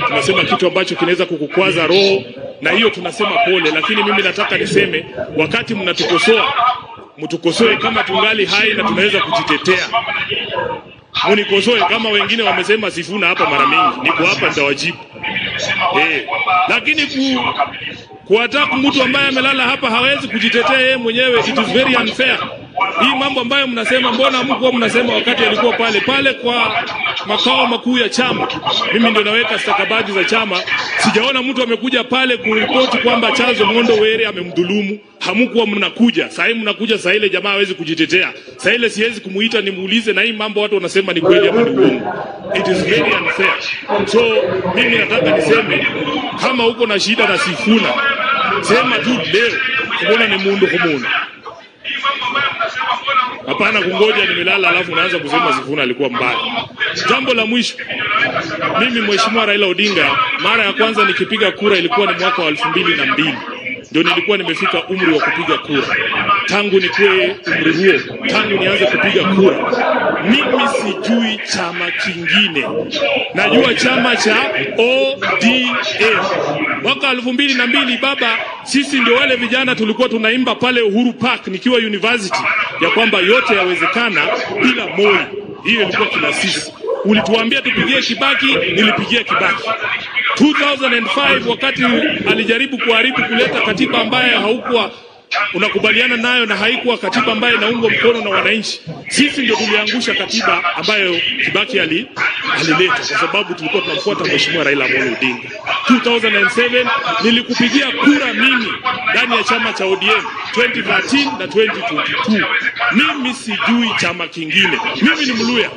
Tunasema kitu ambacho kinaweza kukukwaza roho, na hiyo tunasema pole. Lakini mimi nataka niseme, wakati mnatukosoa, mtukosoe kama tungali hai na tunaweza kujitetea. Munikosoe kama wengine wamesema Sifuna hapa mara mingi. Niko hapa nitawajibu. Lakini kuataka mtu ambaye amelala hapa hawezi kujitetea yeye mwenyewe, it is very unfair. Hii mambo ambayo mnasema, mbona mko mnasema wakati alikuwa pale kwa makao makuu ya chama? Mimi ndio naweka stakabadhi za chama. Sijaona mtu amekuja pale kuripoti kwamba Charles Mondo Were amemdhulumu. Hamkuwa mnakuja. Sasa mnakuja saa ile jamaa hawezi kujitetea. Sasa ile siwezi kumuita nimuulize na hii mambo watu wanasema ni kweli ama ni uongo. It is very unfair. So mimi nataka niseme, kama uko na shida na Sifuna, sema tu leo, kuona ni mundu homono. Hapana kungoja nimelala alafu unaanza kusema Sifuna alikuwa mbaya. Jambo la mwisho, mimi Mheshimiwa Raila Odinga, mara ya kwanza nikipiga kura ilikuwa ni mwaka wa 2002. Ndio nilikuwa nimefika umri wa kupiga kura. Tangu nikuwe umri huo, tangu nianze kupiga kura, mimi sijui chama kingine. Najua chama cha ODM. Mwaka 2002 baba, sisi ndio wale vijana tulikuwa tunaimba pale Uhuru Park nikiwa university ya kwamba yote yawezekana bila Moi. Hiyo ilikuwa kila sisi. Ulituambia tupigie Kibaki, nilipigia Kibaki. 2005 wakati alijaribu kuharibu kuleta katiba ambayo haukuwa unakubaliana nayo na haikuwa katiba ambayo inaungwa mkono na wananchi, sisi ndio tuliangusha katiba ambayo Kibaki alileta, kwa sababu tulikuwa tunamfuata Mheshimiwa Raila Odinga. 2007 nilikupigia kura mimi ndani ya chama cha ODM 2013 na 2022. Mimi sijui chama kingine. Mimi ni Mluya.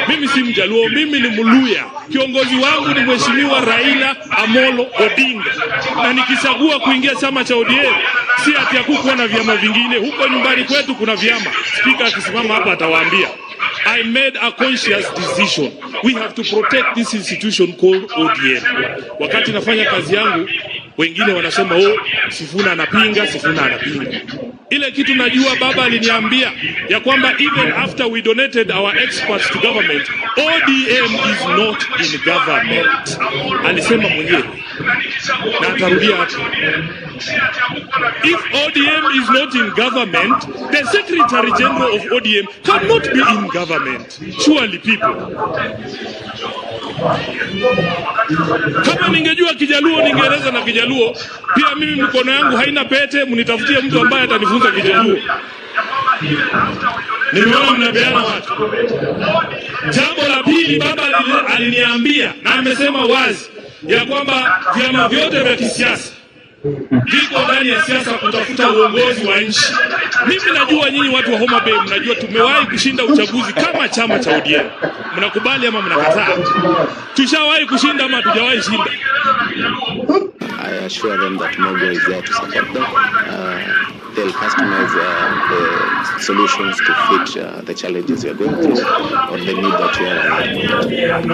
Mimi si Mjaluo, mimi ni Mluya. Kiongozi wangu ni Mheshimiwa Raila Amolo Odinga. Na nikichagua kuingia chama cha ODM, si ati hakukuwa na vyama vingine. Huko nyumbani kwetu kuna vyama. Speaker akisimama hapa atawaambia. I made a conscious decision. We have to protect this institution called ODM. Wakati nafanya kazi yangu, wengine wanasema Sifuna anapinga, Sifuna anapinga. Ile kitu najua baba aliniambia ya kwamba even after we donated our experts to government, ODM is not in government. Alisema mwenyewe. Na atarudia hapa. If ODM is not in government, the Secretary General of ODM cannot be in government. Surely people. Kama ningejua Kijaluo ningeeleza na Kijaluo. Pia mimi mkono yangu haina pete, mnitafutie mtu ambaye atanifunza Kijaluo. Nimeona mnabeana watu. Jambo la pili, baba aliniambia na amesema wazi ya kwamba vyama vyote vya kisiasa viko ndani ya siasa kutafuta uongozi wa nchi. Mimi najua nyinyi watu wa HOMABAY mnajua tumewahi kushinda uchaguzi kama chama cha ODM. Mnakubali ama mnakataa? Tushawahi kushinda ama tujawahi shinda? I assure them that HOMABAY is there to support them. They'll customize the solutions to fit the challenges we are going through or the need that we are.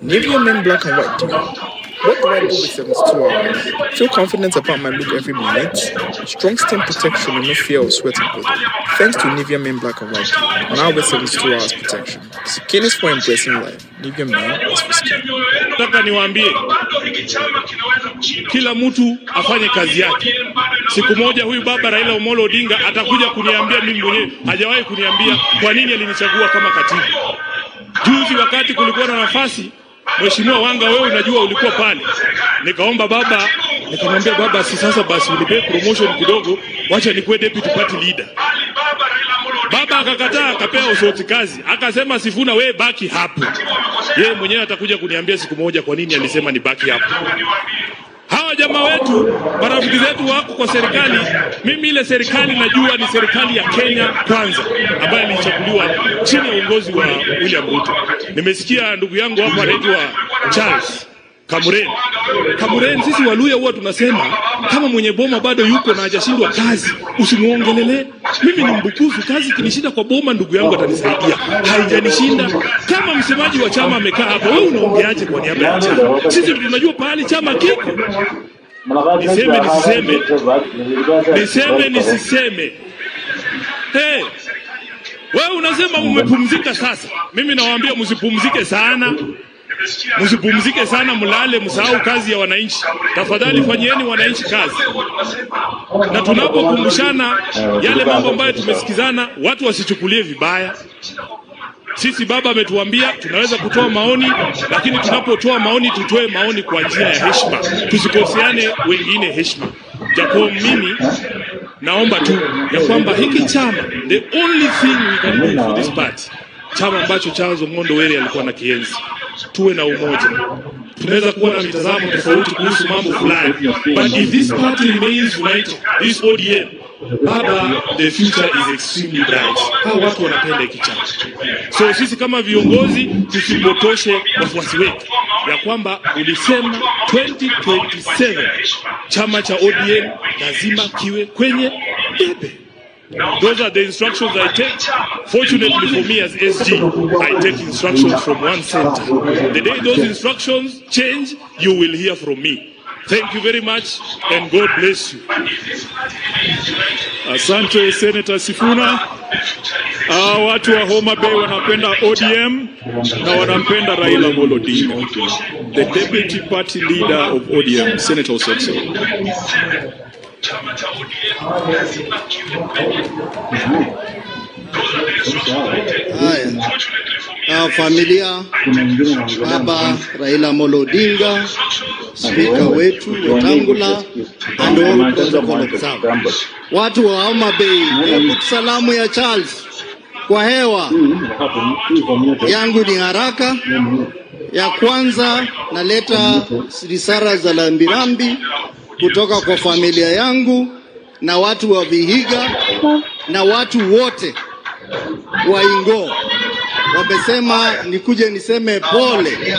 Nivea Men Black and White. What do I do with 72 hours? Feel confident about my look every minute. Strong skin protection and no fear of sweat and odor. Thanks to Nivea Men Black and White. Now with 72 hours protection. Skin is for embracing life. Nivea Men is for skin. Nataka niwaambie kila mtu afanye kazi yake. Siku moja huyu baba Raila Omolo Odinga atakuja kuniambia mimi mwenyewe, hajawahi kuniambia kwa nini alinichagua kama katibu. Juzi wakati kulikuwa na nafasi, Mheshimiwa Wanga wewe unajua ulikuwa pale. Nikaomba baba, nikamwambia baba si sasa basi unipe promotion kidogo, wacha nikuwe deputy party leader. Baba akakataa, akapea usoti kazi. Akasema Sifuna wewe baki hapo. Yeye mwenyewe atakuja kuniambia siku moja kwa nini alisema ni baki hapo. Hawa jamaa wetu, marafiki zetu wako kwa serikali. Mimi ile serikali najua ni serikali ya Kenya Kwanza ambayo ilichaguliwa chini ya uongozi wa William Ruto. Nimesikia ndugu yangu hapa anaitwa Charles Kamuren, sisi Waluya huwa tunasema kama mwenye boma bado yuko na hajashindwa kazi, usimuongelele. Mimi ni mbukufu, kazi kinishinda kwa boma ndugu yangu atanisaidia. Haijanishinda. Kama msemaji wa chama amekaa hapo, wewe unaongeaje kwa niaba ya chama? Sisi tunajua pahali chama kiko. Niseme. Hey, wewe unasema umepumzika sasa. Mimi nawaambia msipumzike sana. Msipumzike sana, mlale, msahau kazi ya wananchi. Tafadhali fanyeni wananchi kazi. Na tunapokumbushana yale mambo ambayo tumesikizana, watu wasichukulie vibaya. Sisi baba ametuambia tunaweza kutoa maoni, lakini tunapotoa maoni tutoe maoni kwa njia ya heshima. Tusikoseane wengine heshima. Japo mimi naomba tu ya kwamba hiki chama, the only thing we can do for this party, chama ambacho Charles Omondo Were alikuwa na kienzi, tuwe na umoja. Tunaweza kuwa na mitazamo tofauti kuhusu mambo fulani, but if this party remains united, this ODM, baba, the future is extremely bright. Hao watu wanapenda hiki chama. So sisi kama viongozi tusipotoshe wafuasi wetu ya kwamba ulisema 2027 chama cha ODM lazima kiwe kwenye debe. Those are the instructions I take. Fortunately for me as SG, I take instructions from one center. The day those instructions change, you will hear from me. Thank you very much and God bless you. Asante Senator Sifuna. Watu wa HOMABAY wanapenda ODM na wanampenda Raila Omolo Odinga. The deputy party leader of ODM, Senator Osotso. Familia, baba Raila Omolo Odinga, spika wetu Wetangula, ando protocol observer. Watu wa HOMABAY, salamu ya Charles kwa hewa yangu ni haraka. Ya kwanza naleta risala za lambirambi kutoka kwa familia yangu na watu wa Vihiga na watu wote wa Ingo. Wamesema nikuje niseme pole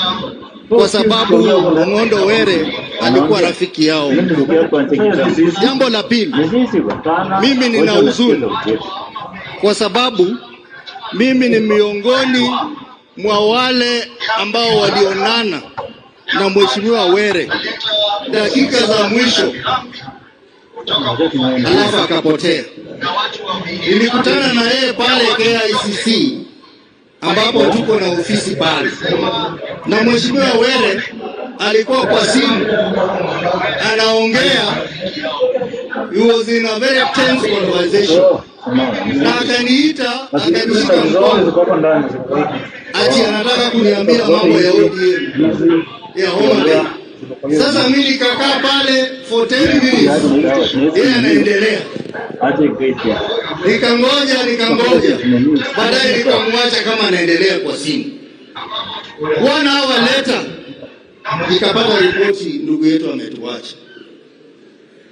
kwa sababu Omondo Were alikuwa rafiki yao. Jambo la pili, mimi nina huzuni kwa sababu mimi ni miongoni mwa wale ambao walionana na Mheshimiwa Were dakika za mwisho, alafu akapotea. Nilikutana na yeye pale KICC ambapo tuko na ofisi pale, na Mheshimiwa Were alikuwa kwa simu anaongea He was in a very tense conversation. Na akaniita, akanishika mkono. Ati anataka kuniambia mambo ya ODM ya Homabay. Sasa mimi nikakaa pale for 10 minutes. Yeye anaendelea. Nikangoja. Baadaye nikamwacha kama anaendelea kwa simu. 1 hour later nikapata ripoti ndugu yetu ametuacha.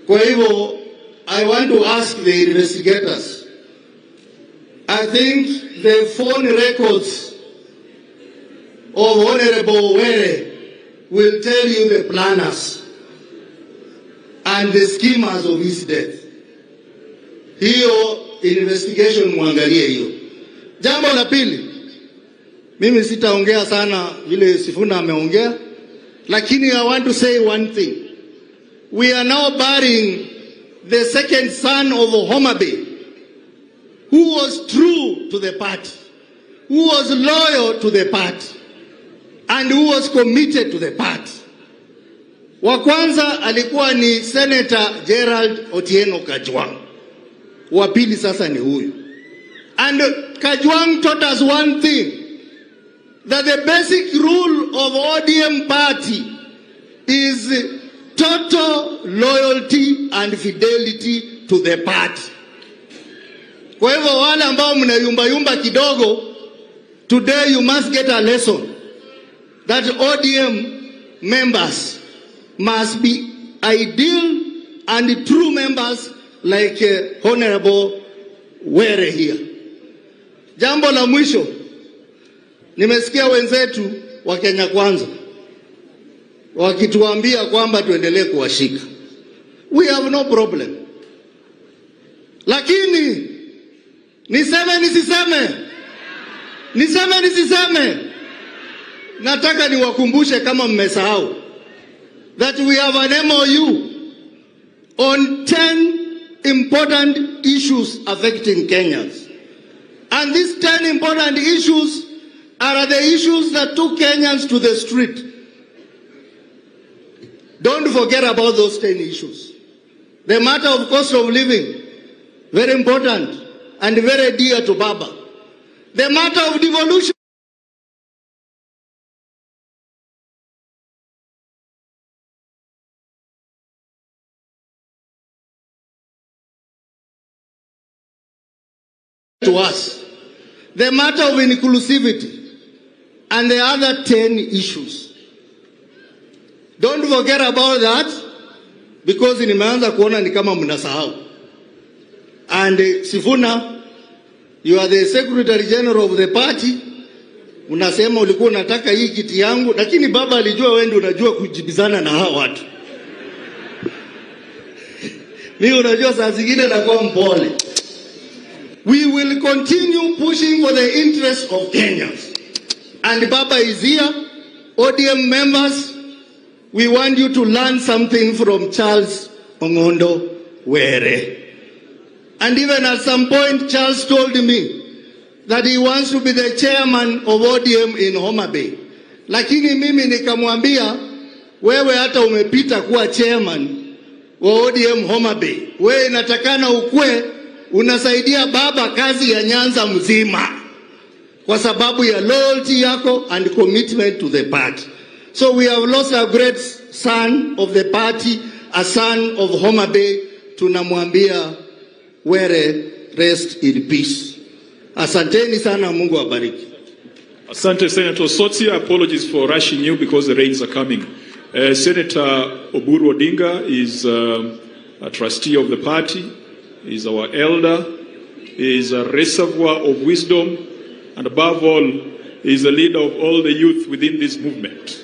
Kwa hivyo I want to ask the investigators. I think the phone records of Honorable Were will tell you the planners and the schemers of his death. Hiyo investigation muangalie hiyo. Jambo la pili, mimi sitaongea sana vile Sifuna ameongea, lakini I want to say one thing. We are now burying the second son of Homabay, who was true to the party, who was loyal to the party, and who was committed to the party. Wa kwanza alikuwa ni Senator Gerald Otieno Kajwang. Wa pili sasa ni huyu. And Kajwang taught us one thing, that the basic rule of ODM party is total loyalty and fidelity to the party. Kwa hivyo wale ambao mnayumba kidogo, today you must get a lesson that ODM members must be ideal and true members like Honorable Were here. Jambo la mwisho, nimesikia wenzetu wa Kenya Kwanza wakituambia kwamba tuendelee kuwashika. We have no problem. Lakini niseme nisiseme, nataka niwakumbushe kama mmesahau that we have an MOU on 10 important issues affecting Kenyans. And these 10 important issues are the issues that took Kenyans to the street. Don't forget about those 10 issues. The matter of cost of living, very important and very dear to Baba. The matter of devolution. To us. The matter of inclusivity and the other 10 issues. Don't forget about that, because nimeanza kuona ni kama mnasahau. And Sifuna, you are the Secretary General of the party. Unasema ulikuwa unataka hii kiti yangu, lakini baba alijua wewe ndio unajua kujibizana na hao watu. Mimi unajua saa zingine nakuwa mpole. We will continue pushing for the interests of Kenyans. And Baba is here. ODM members, we want you to learn something from Charles Ongondo Were. And even at some point, Charles told me that he wants to be the chairman of ODM in Homabay. Lakini mimi nikamwambia, wewe hata umepita kuwa chairman wa ODM Homabay. Wewe inatakana ukue unasaidia baba kazi ya Nyanza mzima kwa sababu ya loyalty yako and commitment to the party. So we have lost a great son of the party, a son of Homabay. Tunamwambia Were, rest in peace. Asanteni sana, Mungu awabariki. Asante Senator Sotsi. Apologies for rushing you because the rains are coming. Senator Oburu Odinga is a trustee of the party, is our elder, is a reservoir of wisdom, and above all, is a leader of all the youth within this movement.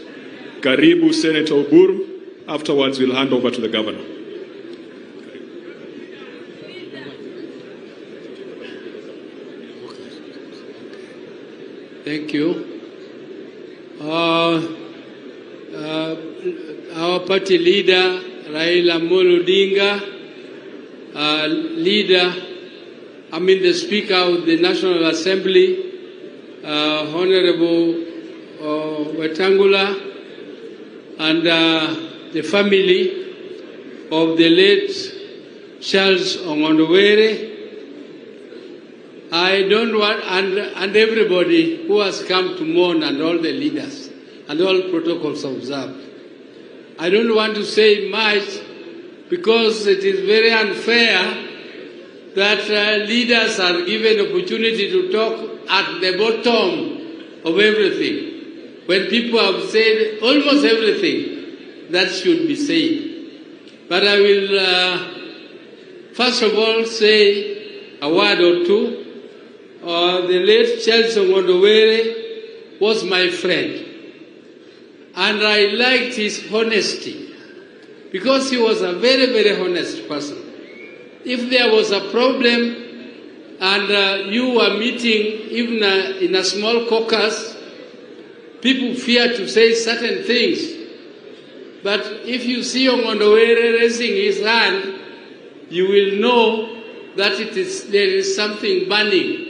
Karibu, Senator Oburu. Afterwards, we'll hand over to the governor. Thank you. Our party leader, Raila Amolo Odinga, the Speaker of the National Assembly, Honorable Wetangula, and the family of the late Charles Ongondowere. I don't want, and everybody who has come to mourn, and all the leaders, and all protocols observed. I don't want to say much because it is very unfair that leaders are given opportunity to talk at the bottom of everything, when people have said almost everything that should be said. But I will first of all say a word or two. The late Charles Ongondowere was my friend, and I liked his honesty because he was a very, very honest person. If there was a problem and you were meeting even in a small caucus, people fear to say certain things. But if you see Ongondowere raising his hand, you will know that there is something burning.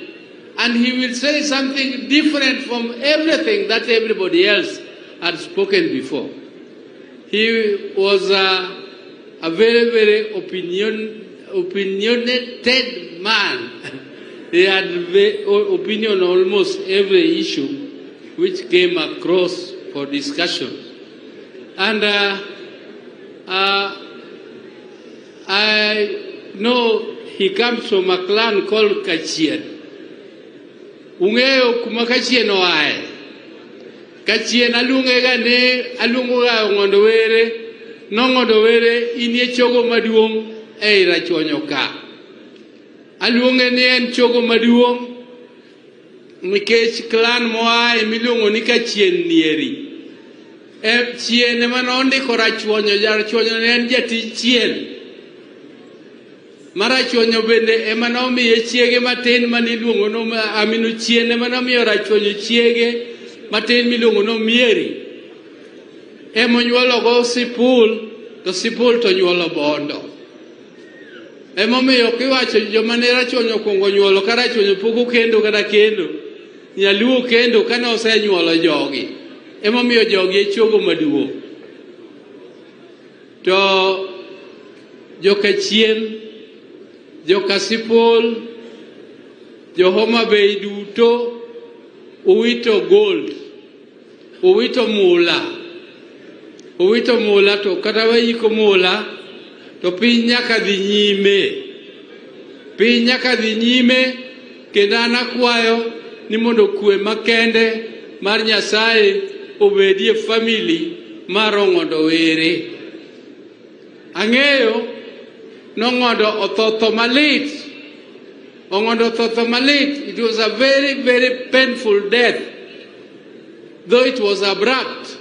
And he will say something different from everything that everybody else had spoken before. He was a very, very opinionated man. He had opinion on almost every issue which came across for discussion. And I know he comes from a clan called Kachien. Ungeo kuma Kachien oae. Kachien alungo ga Ongondowere, Ongondowere inie chogo maduong e rachuonyo ka. Aluonge ni en chogo maduong nikech clan moae miluongo ni Kachien nieri. Chien ema nondiko rachuonyo, rachuonyo ne en jatij chien. Marachuonyo bende ema nomiye chiege matin maniluongo no aminu chien ema nomiyo rachuonyo chiege matin miluongo no Mieri. Ema nyuolo go Sipul, to Sipul to nyuolo Bondo. Ema miyo kiwacho joma ne rachuonyo kuongo nyuolo ka rachuonyo pok kendo kata kendo, nyaluo kendo kana osenyuolo jogi. Ema miyo jogi e chogo maduong'. To joka Chien, joka Sipol, jo HOMABAY duto uwito gold, uwito mula to kata wayiko mula to piny nyaka dhi nyime, kendo an akwayo ni mondo kwe makende mar Nyasaye obedie family mar Ongondowere. Ang'eyo nong'ondo othotho malit. Ong'ondo othotho malit. It was a very, very painful death. Though it was abrupt,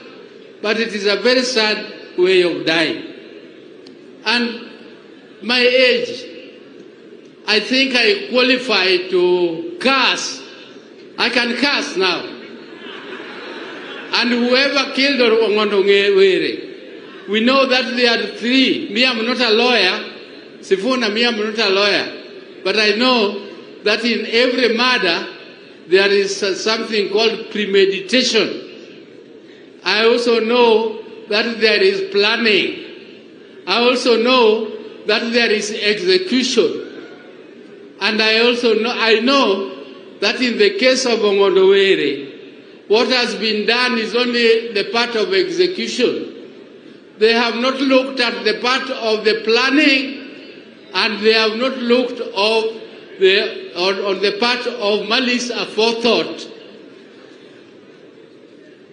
but it is a very sad way of dying. And my age, I think I qualify to curse. I can curse now. And whoever killed Ongondowere, we know that there are three. Me, I'm not a lawyer. Sifuna, me, I'm not a lawyer. But I know that in every murder, there is something called premeditation. I also know that there is planning. I also know that there is execution. And I also know that in the case of Ongondowere, what has been done is only the part of execution. They have not looked at the part of the planning, and they have not looked on the part of malice aforethought.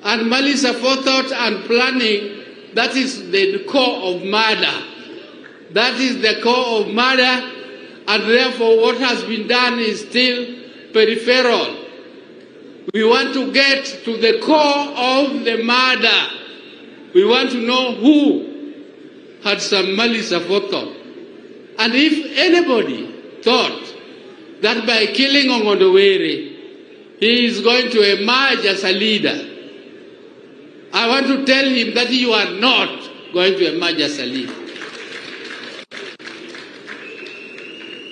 And malice aforethought and planning, that is the core of murder. That is the core of murder, and therefore what has been done is still peripheral. We want to get to the core of the murder. We want to know who had some malice aforethought. And if anybody thought that by killing Ongondowere, he is going to emerge as a leader, I want to tell him that you are not going to emerge as a leader.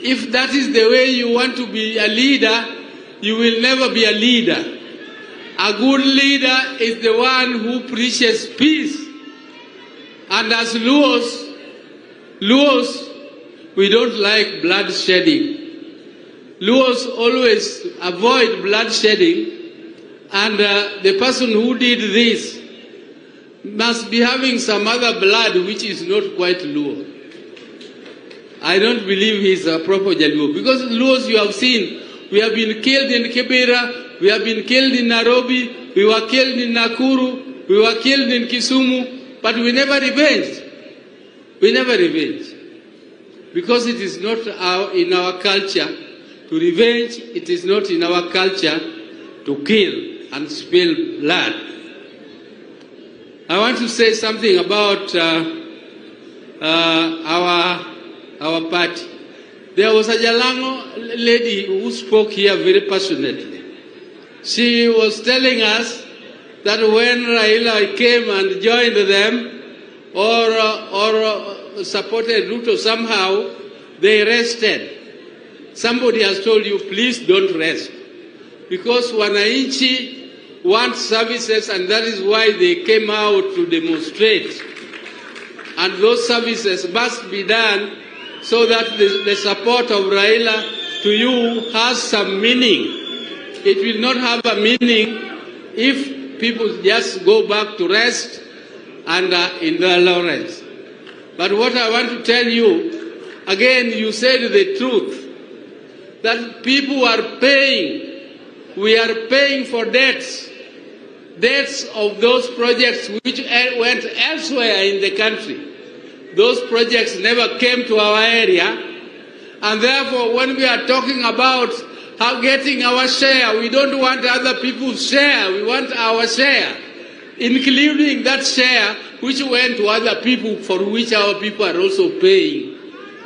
If that is the way you want to be a leader, you will never be a leader. A good leader is the one who preaches peace. And as Luos, we don't like blood shedding. Luos always avoid blood shedding, and the person who did this must be having some other blood which is not quite Luo. I don't believe he's a proper Jaluo, because Luos you have seen, we have been killed in Kibera, we have been killed in Nairobi, we were killed in Nakuru, we were killed in Kisumu, but we never revenged. We never revenged. Because it is not in our culture to revenge, it is not in our culture to kill and spill blood. I want to say something about our party. There was a Jalango lady who spoke here very passionately. She was telling us that when Raila came and joined them or supported RUTO somehow, they rested. Somebody has told you, please don't rest. Because Wananchi want services, and that is why they came out to demonstrate. And those services must be done so that the support of Raila to you has some meaning. It will not have a meaning if people just go back to rest and in the Lawrence. But what I want to tell you, again, you said the truth, that people are paying. We are paying for debts of those projects which went elsewhere in the country. Those projects never came to our area, and therefore when we are talking about how getting our share, we don't want other people's share, we want our share, including that share which went to other people for which our people are also paying.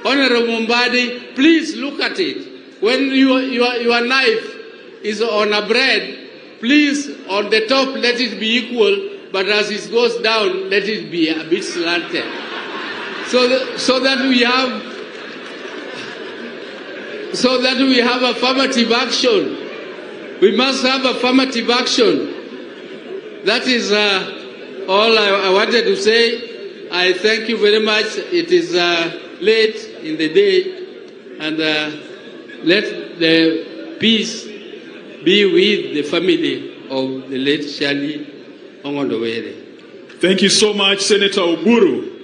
Honorable Mbadi, please look at it. When your knife is on a bread, please on the top let it be equal, but as it goes down, let it be a bit slanted. So that we have affirmative action. We must have affirmative action. That is all I wanted to say. I thank you very much. It is late in the day, and let the peace be with the family of the late Shali Ongondowere. Thank you so much, Senator Oburu.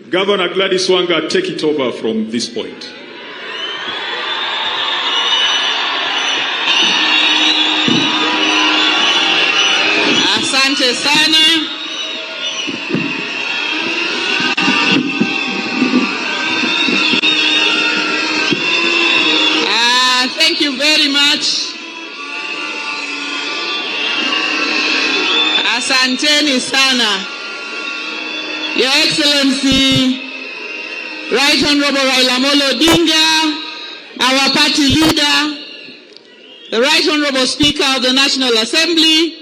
Governor Gladys Wanga, take it over from this point. Asante sana. Thank you very much. Asanteni sana. Your Excellency, Right Honorable Raila Amolo Odinga, our party leader, the Right Honorable Speaker of the National Assembly,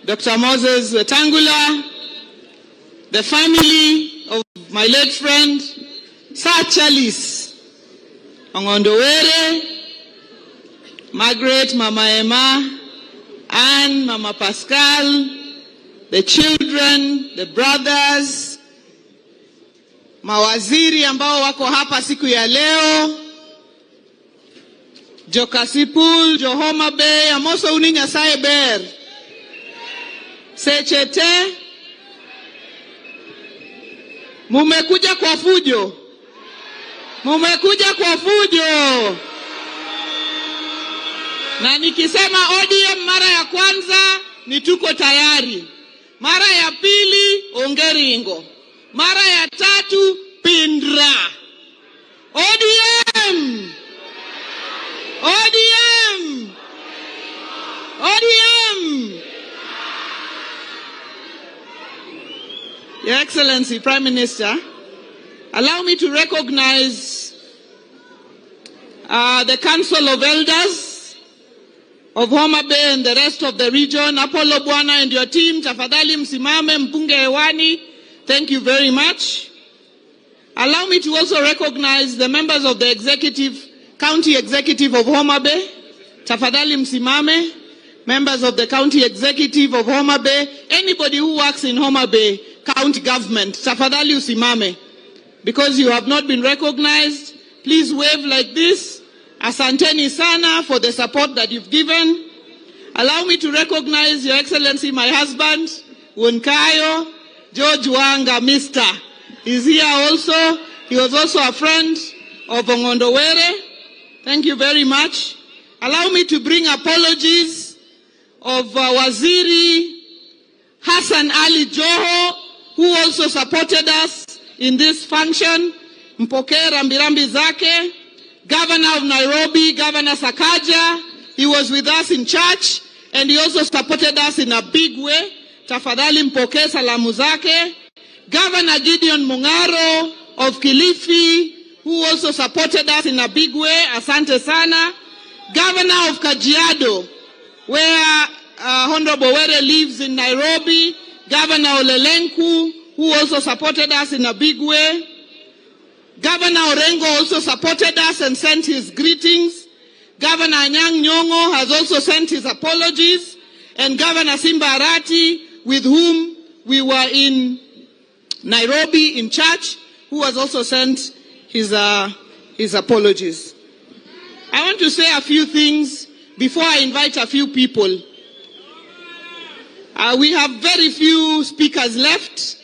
Dr. Moses Wetangula, the family of my late friend, Sir Charles Ongondowere, Margaret, Mama Emma, Anne, Mama Pascal, the children, the brothers, mawaziri ambao wako hapa siku ya leo, Jokasipul, HOMABAY, Amoso Uninya Saiber, Sechete, mumekuja kwa fujo. Mumekuja kwa fujo. Na nikisema ODM mara ya kwanza ni tuko tayari. Mara ya pili ongeringo. Mara ya tatu pindra. ODM! ODM! ODM! Your Excellency, Prime Minister, allow me to recognize the Council of Elders of HOMABAY and the rest of the region. Apollo Bwana and your team, tafadhali msimame mpunge hewani. Thank you very much. Allow me to also recognize the members of the county executive of HOMABAY. Tafadhali msimame. Members of the county executive of HOMABAY, anybody who works in HOMABAY county government, tafadhali usimame. Because you have not been recognized, please wave like this. Asanteni sana for the support that you've given. Allow me to recognize Your Excellency, my husband, Wunkayo, George Wanga, Mr. He's here also. He was also a friend of Ongondowere. Thank you very much. Allow me to bring apologies of Waziri Hassan Ali Joho, who also supported us in this function. Mpoke rambirambi zake. Governor of Nairobi, Governor Sakaja, he was with us in church and he also supported us in a big way. Tafadhali mpoke salamu zake. Governor Gideon Mungaro of Kilifi, who also supported us in a big way. Asante sana. Governor of Kajiado, where Honorable Were lives in Nairobi. Governor Olelenku, who also supported us in a big way. Governor Orengo also supported us and sent his greetings. Governor Anyang' Nyong'o has also sent his apologies. And Governor Simba Arati, with whom we were in Nairobi in church, who has also sent his apologies. I want to say a few things before I invite a few people. We have very few speakers left.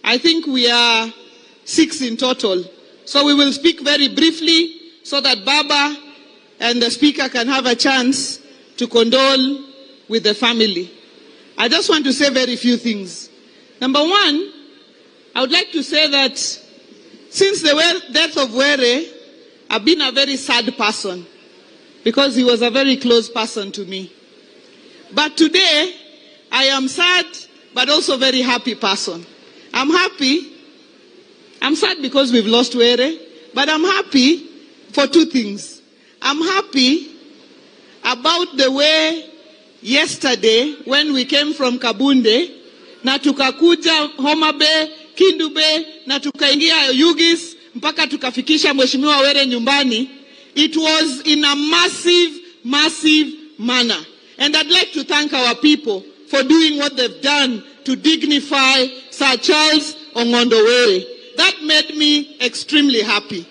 I think we are 6 in total. So we will speak very briefly so that Baba and the speaker can have a chance to condole with the family. I just want to say very few things. Number one, I would like to say that since the death of Were, I've been a very sad person because he was a very close person to me. But today, I am sad but also very happy person. I'm happy. I'm sad because we've lost Were, but I'm happy for 2 things. I'm happy about the way yesterday when we came from Kabunde, na tukakuja HOMABAY, Kindube, na tukaingia Yugis, mpaka tukafikisha Mheshimiwa Were nyumbani. It was in a massive manner. And I'd like to thank our people for doing what they've done to dignify Sir Charles Ong'ondo Were. That made me extremely happy.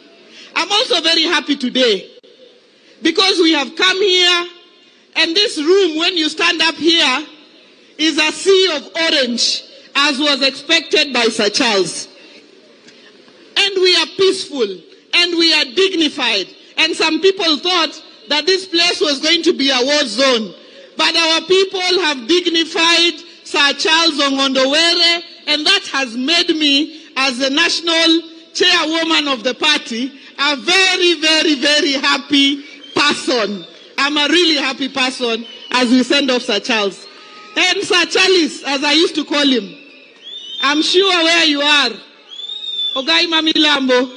I'm also very happy today because we have come here and this room, when you stand up here, is a sea of orange as was expected by Sir Charles. And we are peaceful and we are dignified. And some people thought that this place was going to be a war zone. But our people have dignified Sir Charles Ong'ondo Were, and that has made me, as the national chairwoman of the party, a very happy person. I'm a really happy person as we send off Sir Charles. And Sir Charles, as I used to call him, I'm sure where you are, Ogai Mamilambo,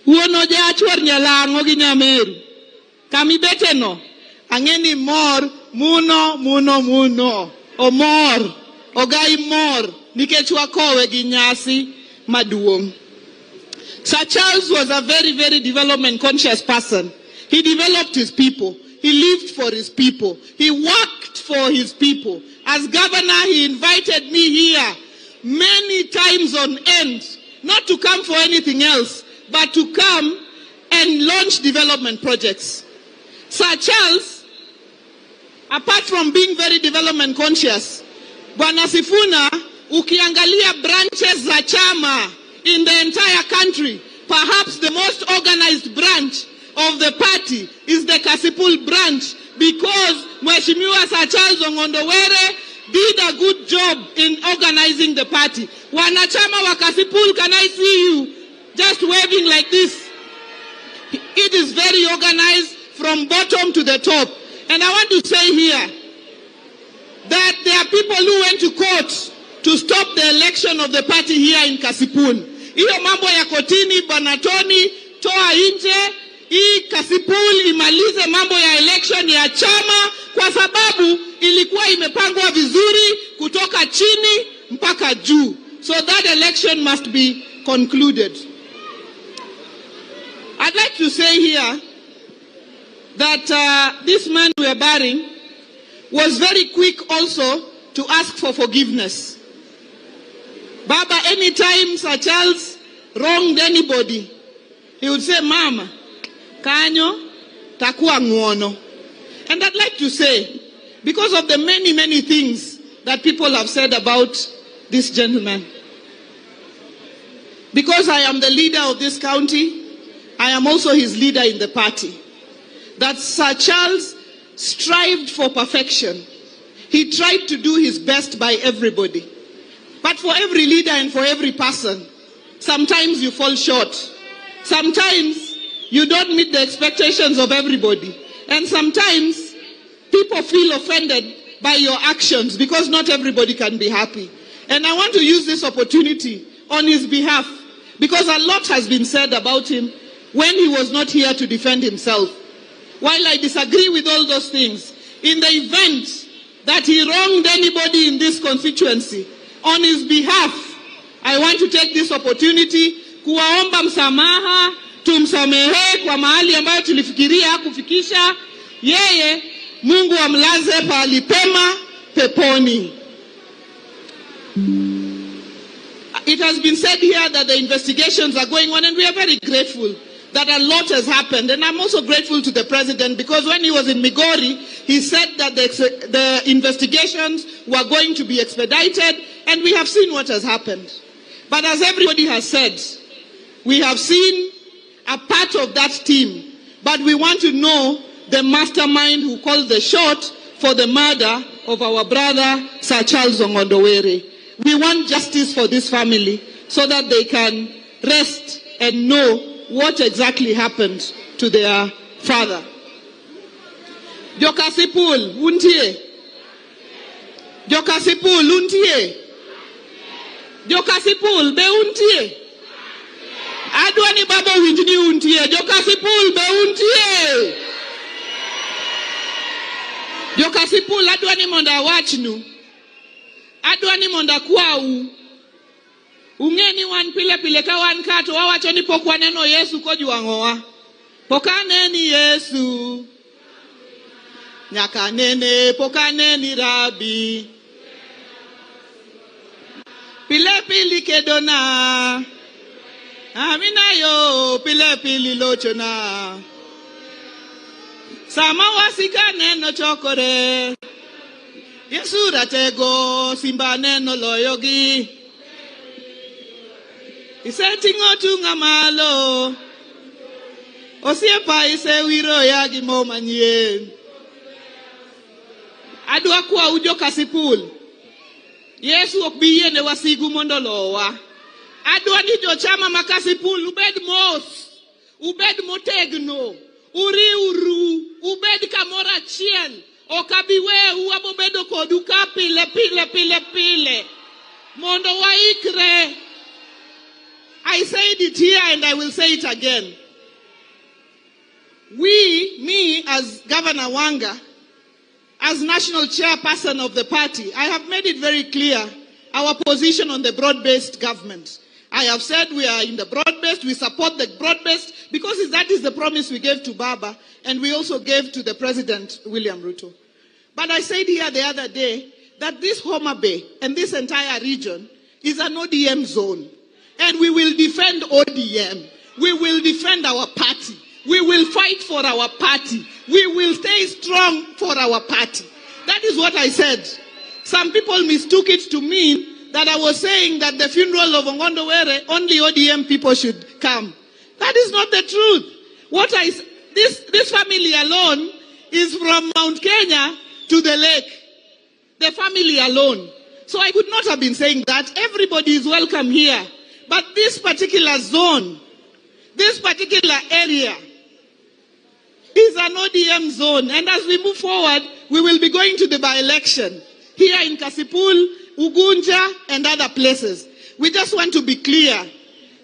Uonoja chwar nyalango gi nyameru. Kami beteno, angeni mor, muno, o mor. Ogai mor, nikech wakowe gi nyasi maduong. Sir Charles was a very development conscious person. He developed his people. He lived for his people. He worked for his people. As governor, he invited me here many times on end, not to come for anything else, but to come and launch development projects. Sir Charles, apart from being very development conscious, Bwana Sifuna, ukiangalia branches za chama in the entire country, perhaps the most organized branch of the party is the Kasipul branch, because Mheshimiwa Sir Charles Ong'ondo Were did a good job in organizing the party. Wanachama wa Kasipul, can I see you just waving like this? It is very organized from bottom to the top. And I want to say here that there are people who went to court to stop the election of the party here in Kasipul. Hiyo mambo ya kotini, Banatoni, toa nje, hii Kasipul imalize mambo ya election ya chama, kwa sababu ilikuwa imepangwa vizuri kutoka chini mpaka juu. So that election must be concluded. I'd like to say here that this man we are burying was very quick also to ask for forgiveness. Baba, anytime Sir Charles wronged anybody, he would say, Mama, kanyo takuwa nguono. And I'd like to say, because of the many, many things that people have said about this gentleman, because I am the leader of this county, I am also his leader in the party, that Sir Charles strived for perfection. He tried to do his best by everybody. But for every leader and for every person, sometimes you fall short. Sometimes you don't meet the expectations of everybody. And sometimes people feel offended by your actions because not everybody can be happy. And I want to use this opportunity on his behalf because a lot has been said about him when he was not here to defend himself. While I disagree with all those things, in the event that he wronged anybody in this constituency, on his behalf, I want to take this opportunity kuwaomba msamaha, tumsamehe kwa mahali ambayo tulifikiria kufikisha. Yeye, Mungu amlaze pahali pema peponi. It has been said here that the investigations are going on, and we are very grateful that a lot has happened. And I'm also grateful to the president because when he was in Migori, he said that the investigations were going to be expedited, and we have seen what has happened. But as everybody has said, we have seen a part of that team, but we want to know the mastermind who called the shot for the murder of our brother, Sir Charles Ongondowere. We want justice for this family so that they can rest and know what exactly happened to their father. Jokasipul, untie. Jokasipul, untie. Jokasipul, be untie. Adwani baba winjini untie. Jokasipul, be untie. Jokasipul, adwani monda wachnu. Adwani monda kwau. Ungeni wan pile pile ka wan kato wawacho ni pok waneno Yesu kojuang'owa. Pok aneni Yesu. Nyaka nene pok aneni Rabi. Pile pili kedona. Amina yo pile pili lochona. Sama wasika neno chokore. Yesu ratego simba neno loyogi. Isetingo tunga malo. Osiepa ise wiro ya gimo manyien. Adwa kwa ujo kasipul. Yesu ok bi yene wasigu mondo lowa. Adwa ni jo chama makasipul ubed mos. Ubed motegno. Uri uru. Ubed kamora chiel. Okabiwe uabobedo koduka pile. Mondo waikre. I said it here and I will say it again. Me as Governor Wanga, as national chairperson of the party, I have made it very clear our position on the broad-based government. I have said we are in the broad-based, we support the broad-based because that is the promise we gave to Baba and we also gave to the President, William Ruto. But I said here the other day that this HOMABAY and this entire region is an ODM zone. And we will defend ODM. We will defend our party. We will fight for our party. We will stay strong for our party. That is what I said. Some people mistook it to mean that I was saying that the funeral of Ongondowere, only ODM people should come. That is not the truth. This family alone is from Mount Kenya to the lake. The family alone. So I could not have been saying that. Everybody is welcome here. But this particular zone, this particular area is an ODM zone. And as we move forward, we will be going to the by-election here in Kasipul, Ugunja, and other places. We just want to be clear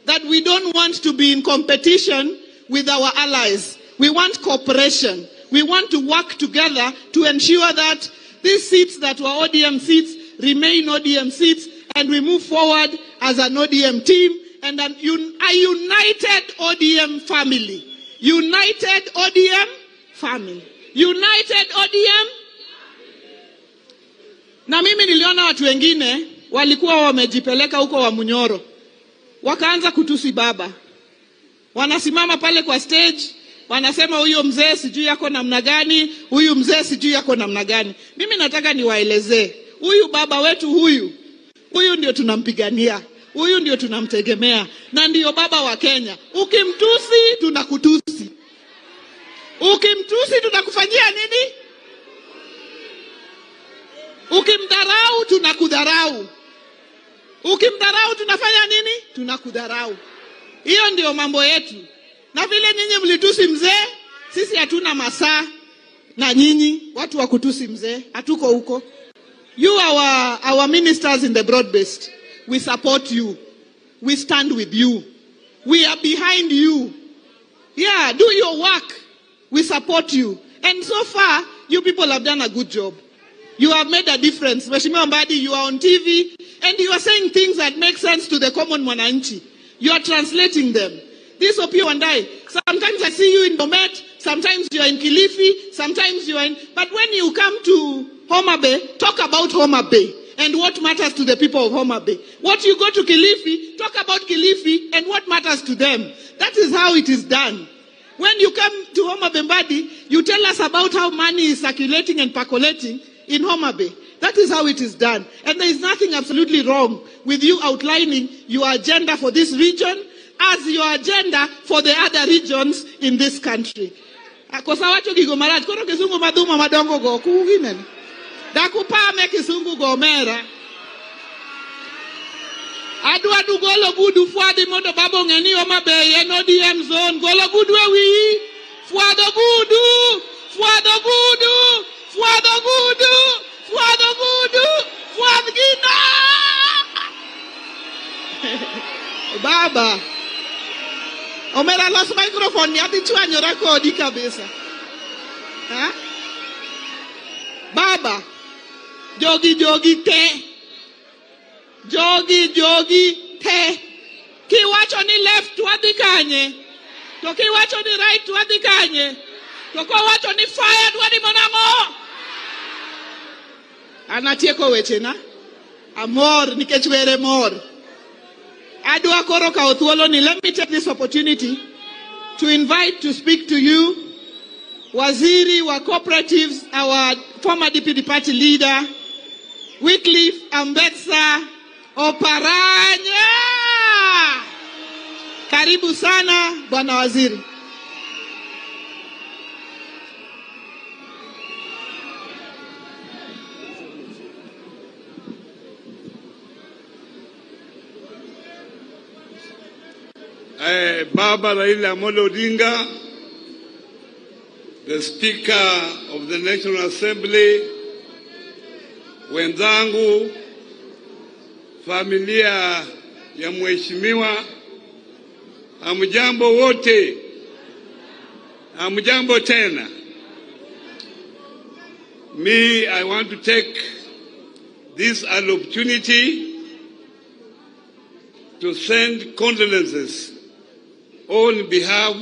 that we don't want to be in competition with our allies. We want cooperation. We want to work together to ensure that these seats that were ODM seats remain ODM seats, and we move forward as an ODM team and a united ODM family. United ODM family. United ODM. Na mimi niliona watu wengine walikuwa wamejipeleka huko wa Munyoro. wakaanza kutusi baba. Wanasimama pale kwa stage, wanasema huyo mzee sijui yako namna gani, huyu mzee sijui yako namna gani. Mimi nataka niwaelezee, huyu baba wetu huyu ndio tunampigania, huyu ndio tunamtegemea, na ndio baba wa Kenya. Ukimtusi tunakutusi, ukimtusi tunakufanyia nini? Ukimdharau tunakudharau, ukimdharau tunafanya nini? Tunakudharau. Hiyo ndio mambo yetu. Na vile nyinyi mlitusi mzee, sisi hatuna masaa na nyinyi watu wa kutusi mzee, hatuko huko. You are our ministers in the broad-based. We support you. We stand with you. We are behind you. Yeah, do your work. We support you. And so far, you people have done a good job. You have made a difference. Mheshimiwa Mbadi, you are on TV and you are saying things that make sense to the common mwananchi. You are translating them. This Opio and I, sometimes I see you in Bomet, sometimes you are in Kilifi, sometimes you are in... But when you come to HOMABAY, talk about HOMABAY and what matters to the people of HOMABAY. What you go to Kilifi, talk about Kilifi and what matters to them. That is how it is done. When you come to HOMABAY Mbadi, you tell us about how money is circulating and percolating in HOMABAY. That is how it is done. And there is nothing absolutely wrong with you outlining your agenda for this region as your agenda for the other regions in this country. Kosa wacho gigo marach, koro kisungu madhuma madongo go kuginen. Dakupame kisungu go mera. Adu golo budu fuadi mondo babo ngeni HOMABAY en ODM zone. Golo budu ewi. Fuado budu. Fuado budu. Fuado budu. Fuado budu. Fuad gina. Baba. Omera los microphone ni ati chuanyo rekodi kabisa. Ha? Baba. Jogi te. Jogi te. Kiwacho ni left wadhi kanye. To kiwacho ni right wadhi kanye. To kiwacho ni fired wadhi monamo. Anatieko weche na. Amor nikech were mor. Adwa koro ka othuolo ni. Let me take this opportunity to invite to speak to you Waziri wa Cooperatives, our former Deputy Party Leader, Wycliffe Ambetsa Oparanya. Karibu sana Bwana Waziri. Baba Raila Amolo Odinga, the Speaker of the National Assembly, wenzangu, familia ya mheshimiwa, hamjambo wote, hamjambo tena. I want to take this opportunity to send condolences on behalf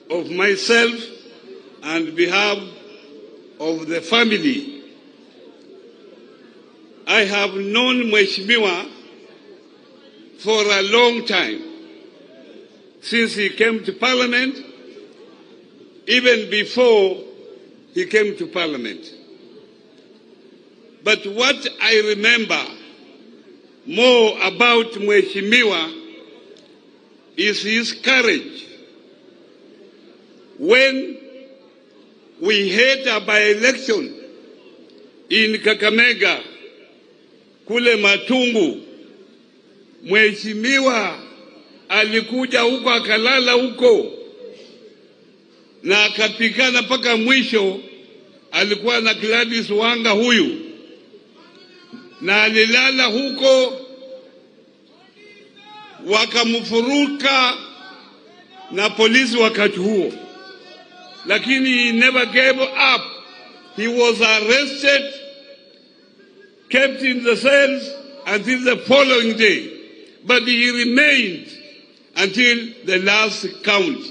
of myself and behalf of the family. I have known Mheshimiwa for a long time, since he came to Parliament, even before he came to Parliament. But what I remember more about Mheshimiwa is his courage. When we had a by-election in Kakamega, kule Matungu, Mheshimiwa alikuja huko, akalala huko na akapigana mpaka mwisho. Alikuwa na Gladys Wanga huyu, na alilala huko, wakamfuruka na polisi wakati huo, lakini he never gave up. He was arrested, kept in the cells until the following day, but he remained until the last count.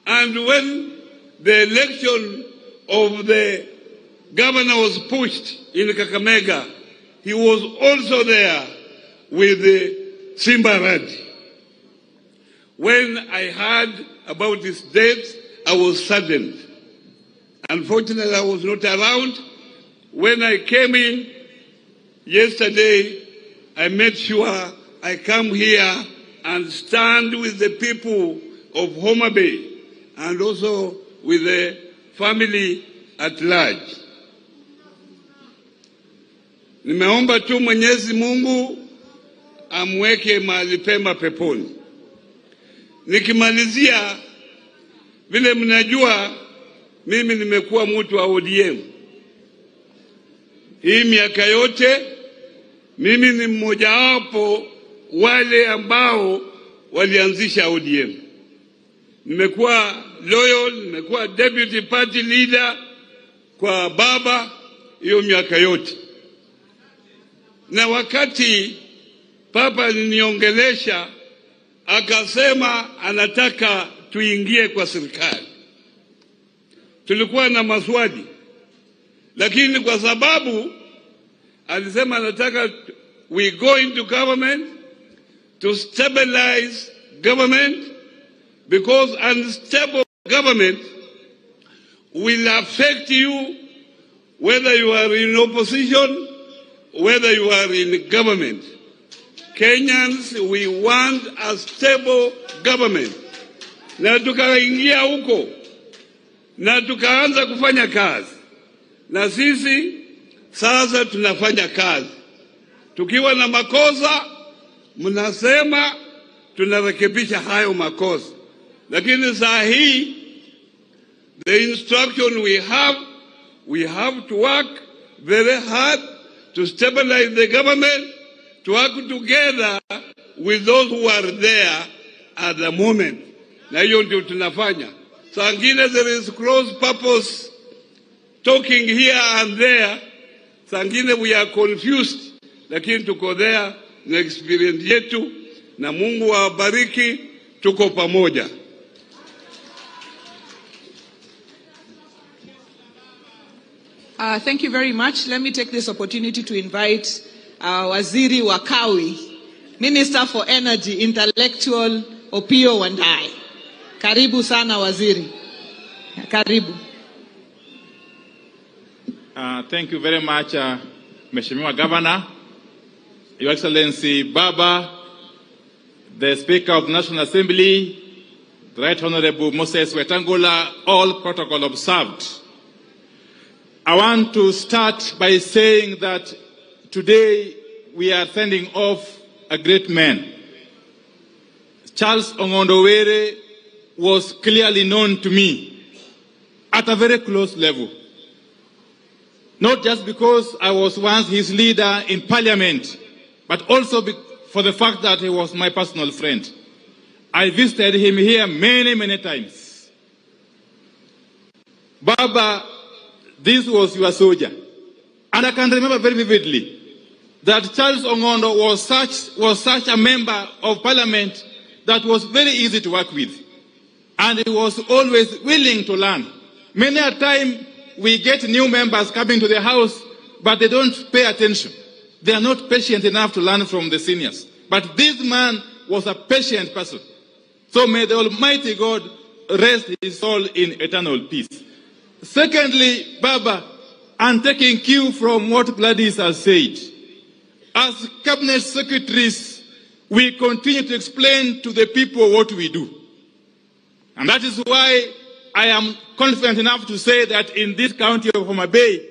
And when the election of the governor was pushed in Kakamega, he was also there with Simba Radi. When I heard about his death, I was saddened. Unfortunately, I was not around. When I came in yesterday, I made sure I come here and stand with the people of HOMABAY and also with the family at large. Nimeomba tu Mwenyezi Mungu amweke mahali pema peponi. Nikimalizia, vile mnajua mimi nimekuwa mtu wa ODM. Hii miaka yote mimi ni mmoja wapo wale ambao walianzisha ODM. Nimekuwa loyal, nimekuwa deputy party leader kwa baba hiyo miaka yote. Na wakati papa aliniongelesha akasema anataka tuingie kwa serikali, tulikuwa na maswali, lakini kwa sababu alisema anataka we go into government to stabilize government, because unstable government will affect you whether you are in opposition, whether you are in government. Kenyans, we want a stable government. Na tukaingia huko na tukaanza kufanya kazi. Na sisi sasa tunafanya kazi. Tukiwa na makosa, mnasema tunarekebisha hayo makosa. Lakini saa hii, the instruction we have to work very hard to stabilize the government, to work together with those who are there at the moment. Na hiyo ndio tunafanya. Saa ngine there is cross purpose talking here and there. Saa ngine we are confused. Lakini tuko there na experience yetu, na Mungu awabariki, tuko pamoja. Thank you very much. Let me take this opportunity to invite Waziri wa Kawi, Minister for Energy, Intellectual, Opiyo Wandayi. Karibu sana Waziri. Karibu. Thank you very much, Mheshimiwa Governor, Your Excellency Baba, the Speaker of the National Assembly, the Right Honorable Moses Wetangula, all protocol observed. I want to start by saying that today we are sending off a great man. Charles Ongondo Were was clearly known to me at a very close level. Not just because I was once his leader in parliament, but also for the fact that he was my personal friend. I visited him here many, many times. Baba, this was your soldier. And I can remember very vividly that Charles Ongondo was such a member of parliament that was very easy to work with. And he was always willing to learn. Many a time we get new members coming to the house, but they don't pay attention. They are not patient enough to learn from the seniors. But this man was a patient person. So may the Almighty God rest his soul in eternal peace. Secondly, Baba, I'm taking cue from what Gladys has said. As cabinet secretaries, we continue to explain to the people what we do. And that is why I am confident enough to say that in this county of HOMABAY,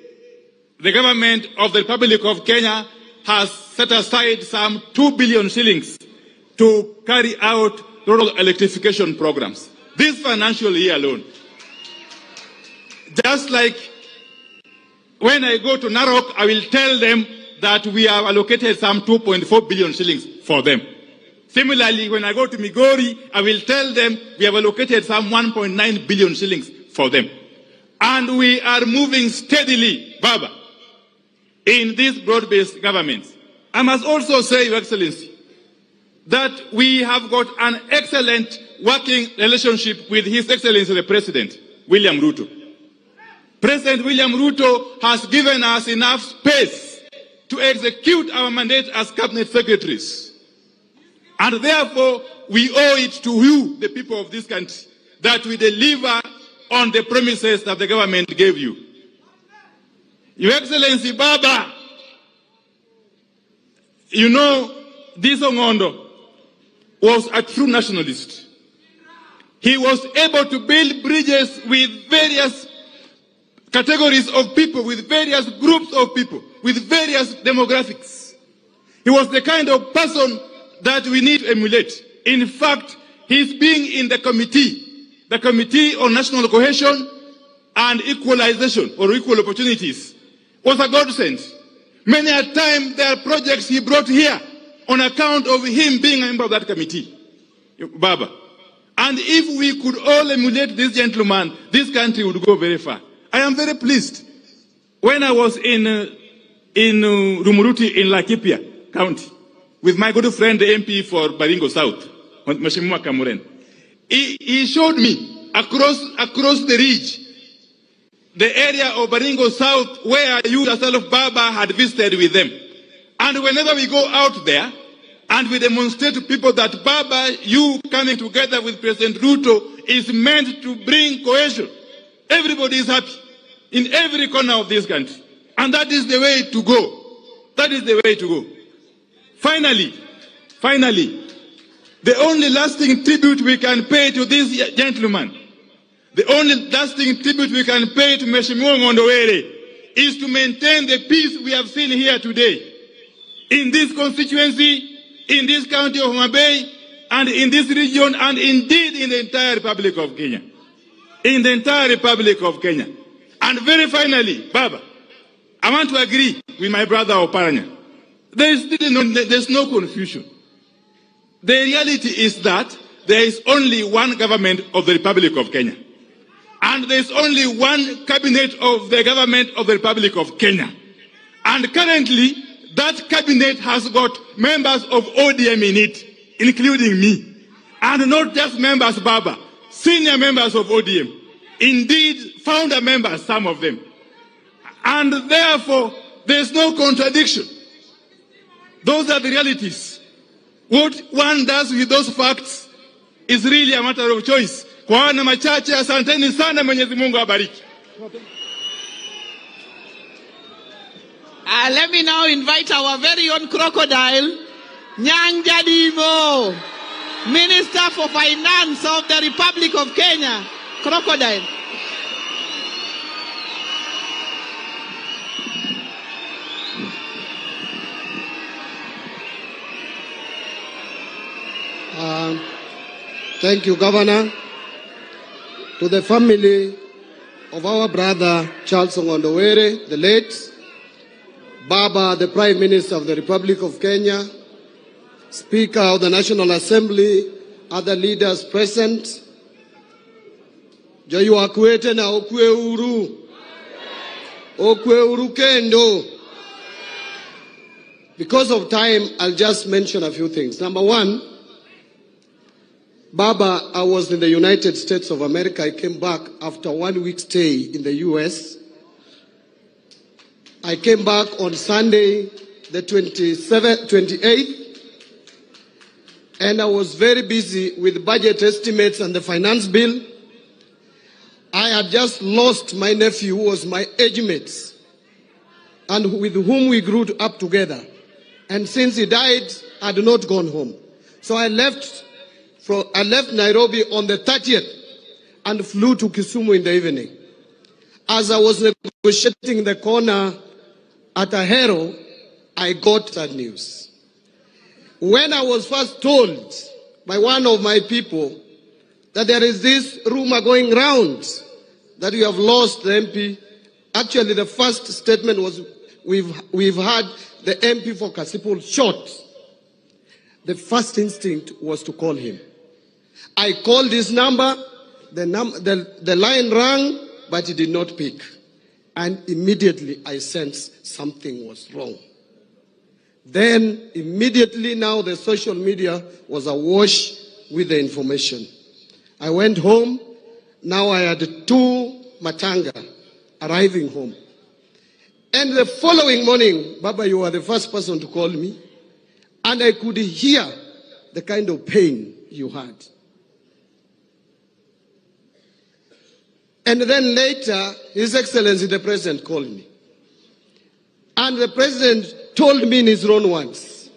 the government of the Republic of Kenya has set aside some 2 billion shillings to carry out rural electrification programs. This financial year alone. Just like when I go to Narok, I will tell them that we have allocated some 2.4 billion shillings for them. Similarly, when I go to Migori, I will tell them we have allocated some 1.9 billion shillings for them. And we are moving steadily, Baba, in these broad-based governments. I must also say, Your Excellency, that we have got an excellent working relationship with His Excellency the President, William RUTO. President William RUTO has given us enough space to execute our mandate as cabinet secretaries. And therefore, we owe it to you, the people of this country, that we deliver on the promises that the government gave you. Your Excellency Baba, you know, this Ongondo was a true nationalist. He was able to build bridges with various categories of people, with various groups of people, with various demographics. He was the kind of person that we need to emulate. In fact, his being in the Committee on National Cohesion and Equalization, or Equal Opportunities, was a godsend. Many a time there are projects he brought here on account of him being a member of that committee, Baba. And if we could all emulate this gentleman, this country would go very far. I am very pleased. When I was in Rumuruti in Laikipia County with my good friend, the MP for Baringo South, Mheshimiwa Kamuren, he showed me across the ridge, the area of Baringo South where you yourself, Baba, had visited with them. And whenever we go out there and we demonstrate to people that Baba, you coming together with President Ruto is meant to bring cohesion, everybody is happy in every corner of this country. And that is the way to go. That is the way to go. Finally, the only lasting tribute we can pay to this gentleman, the only lasting tribute we can pay to Mheshimiwa Ngondowere is to maintain the peace we have seen here today. In this constituency, in this county of HOMABAY, and in this region, and indeed in the entire Republic of Kenya. In the entire Republic of Kenya. And very finally, Baba, I want to agree with my brother Oparanya. There's no confusion. The reality is that there is only one government of the Republic of Kenya. And there is only one cabinet of the government of the Republic of Kenya. And currently, that cabinet has got members of ODM in it, including me. And not just members, Baba, senior members of ODM. Indeed, founder members, some of them. And therefore, there's no contradiction. Those are the realities. What one does with those facts is really a matter of choice. Kwa wana machache, asanteni sana, Mwenyezi Mungu abariki. Let me now invite our very own crocodile, Nyang Jadimo, Minister for Finance of the Republic of Kenya. Crocodile. Thank you, Governor. To the family of our brother Charles Ngondowere, the late, Baba, the Prime Minister of the Republic of Kenya, Speaker of the National Assembly, other leaders present, Jayu akwete na okwe uru kendo. Because of time, I'll just mention a few things. Number one, Baba, I was in the United States of America. I came back after 1 week stay in the US. I came back on Sunday, the 28th, and I was very busy with budget estimates and the finance bill. I had just lost my nephew, who was my age mate, and with whom we grew up together. And since he died, I had not gone home. So I left Nairobi on the 30th and flew to Kisumu in the evening. As I was negotiating the corner at Ahero, I got that news. When I was first told by one of my people that there is this rumor going round that you have lost the MP, actually the first statement was, we've had the MP for Kasipul shot. The first instinct was to call him. I called his number, the line rang, but he did not pick. And immediately I sensed something was wrong. Then immediately now the social media was awash with the information. I went home. Now I had 2 matanga arriving home. And the following morning, Baba, you were the first person to call me, and I could hear the kind of pain you had. And then later, His Excellency the President called me. And the President told me in his own words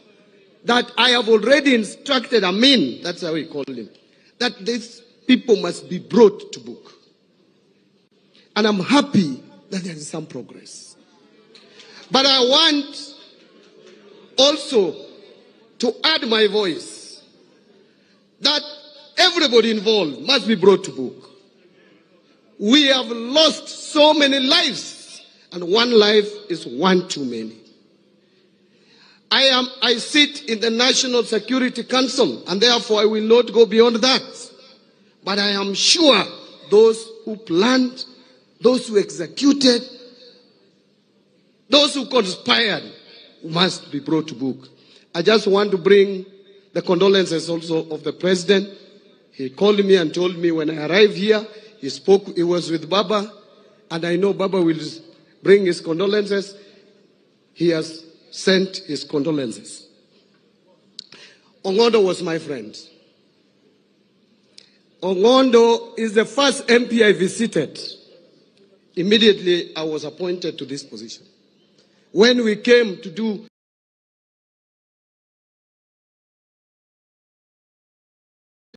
that I have already instructed Amin, that's how he called him, that these people must be brought to book. And I'm happy that there is some progress. But I want also to add my voice that everybody involved must be brought to book. We have lost so many lives, and one life is one too many. I sit in the National Security Council, and therefore I will not go beyond that. But I am sure those who planned, those who executed, those who conspired must be brought to book. I just want to bring the condolences also of the President. He called me and told me when I arrived here, he was with Baba, and I know Baba will bring his condolences. He has sent his condolences. Ongondo was my friend. Ongondo is the first MP I visited. Immediately I was appointed to this position. When we came to do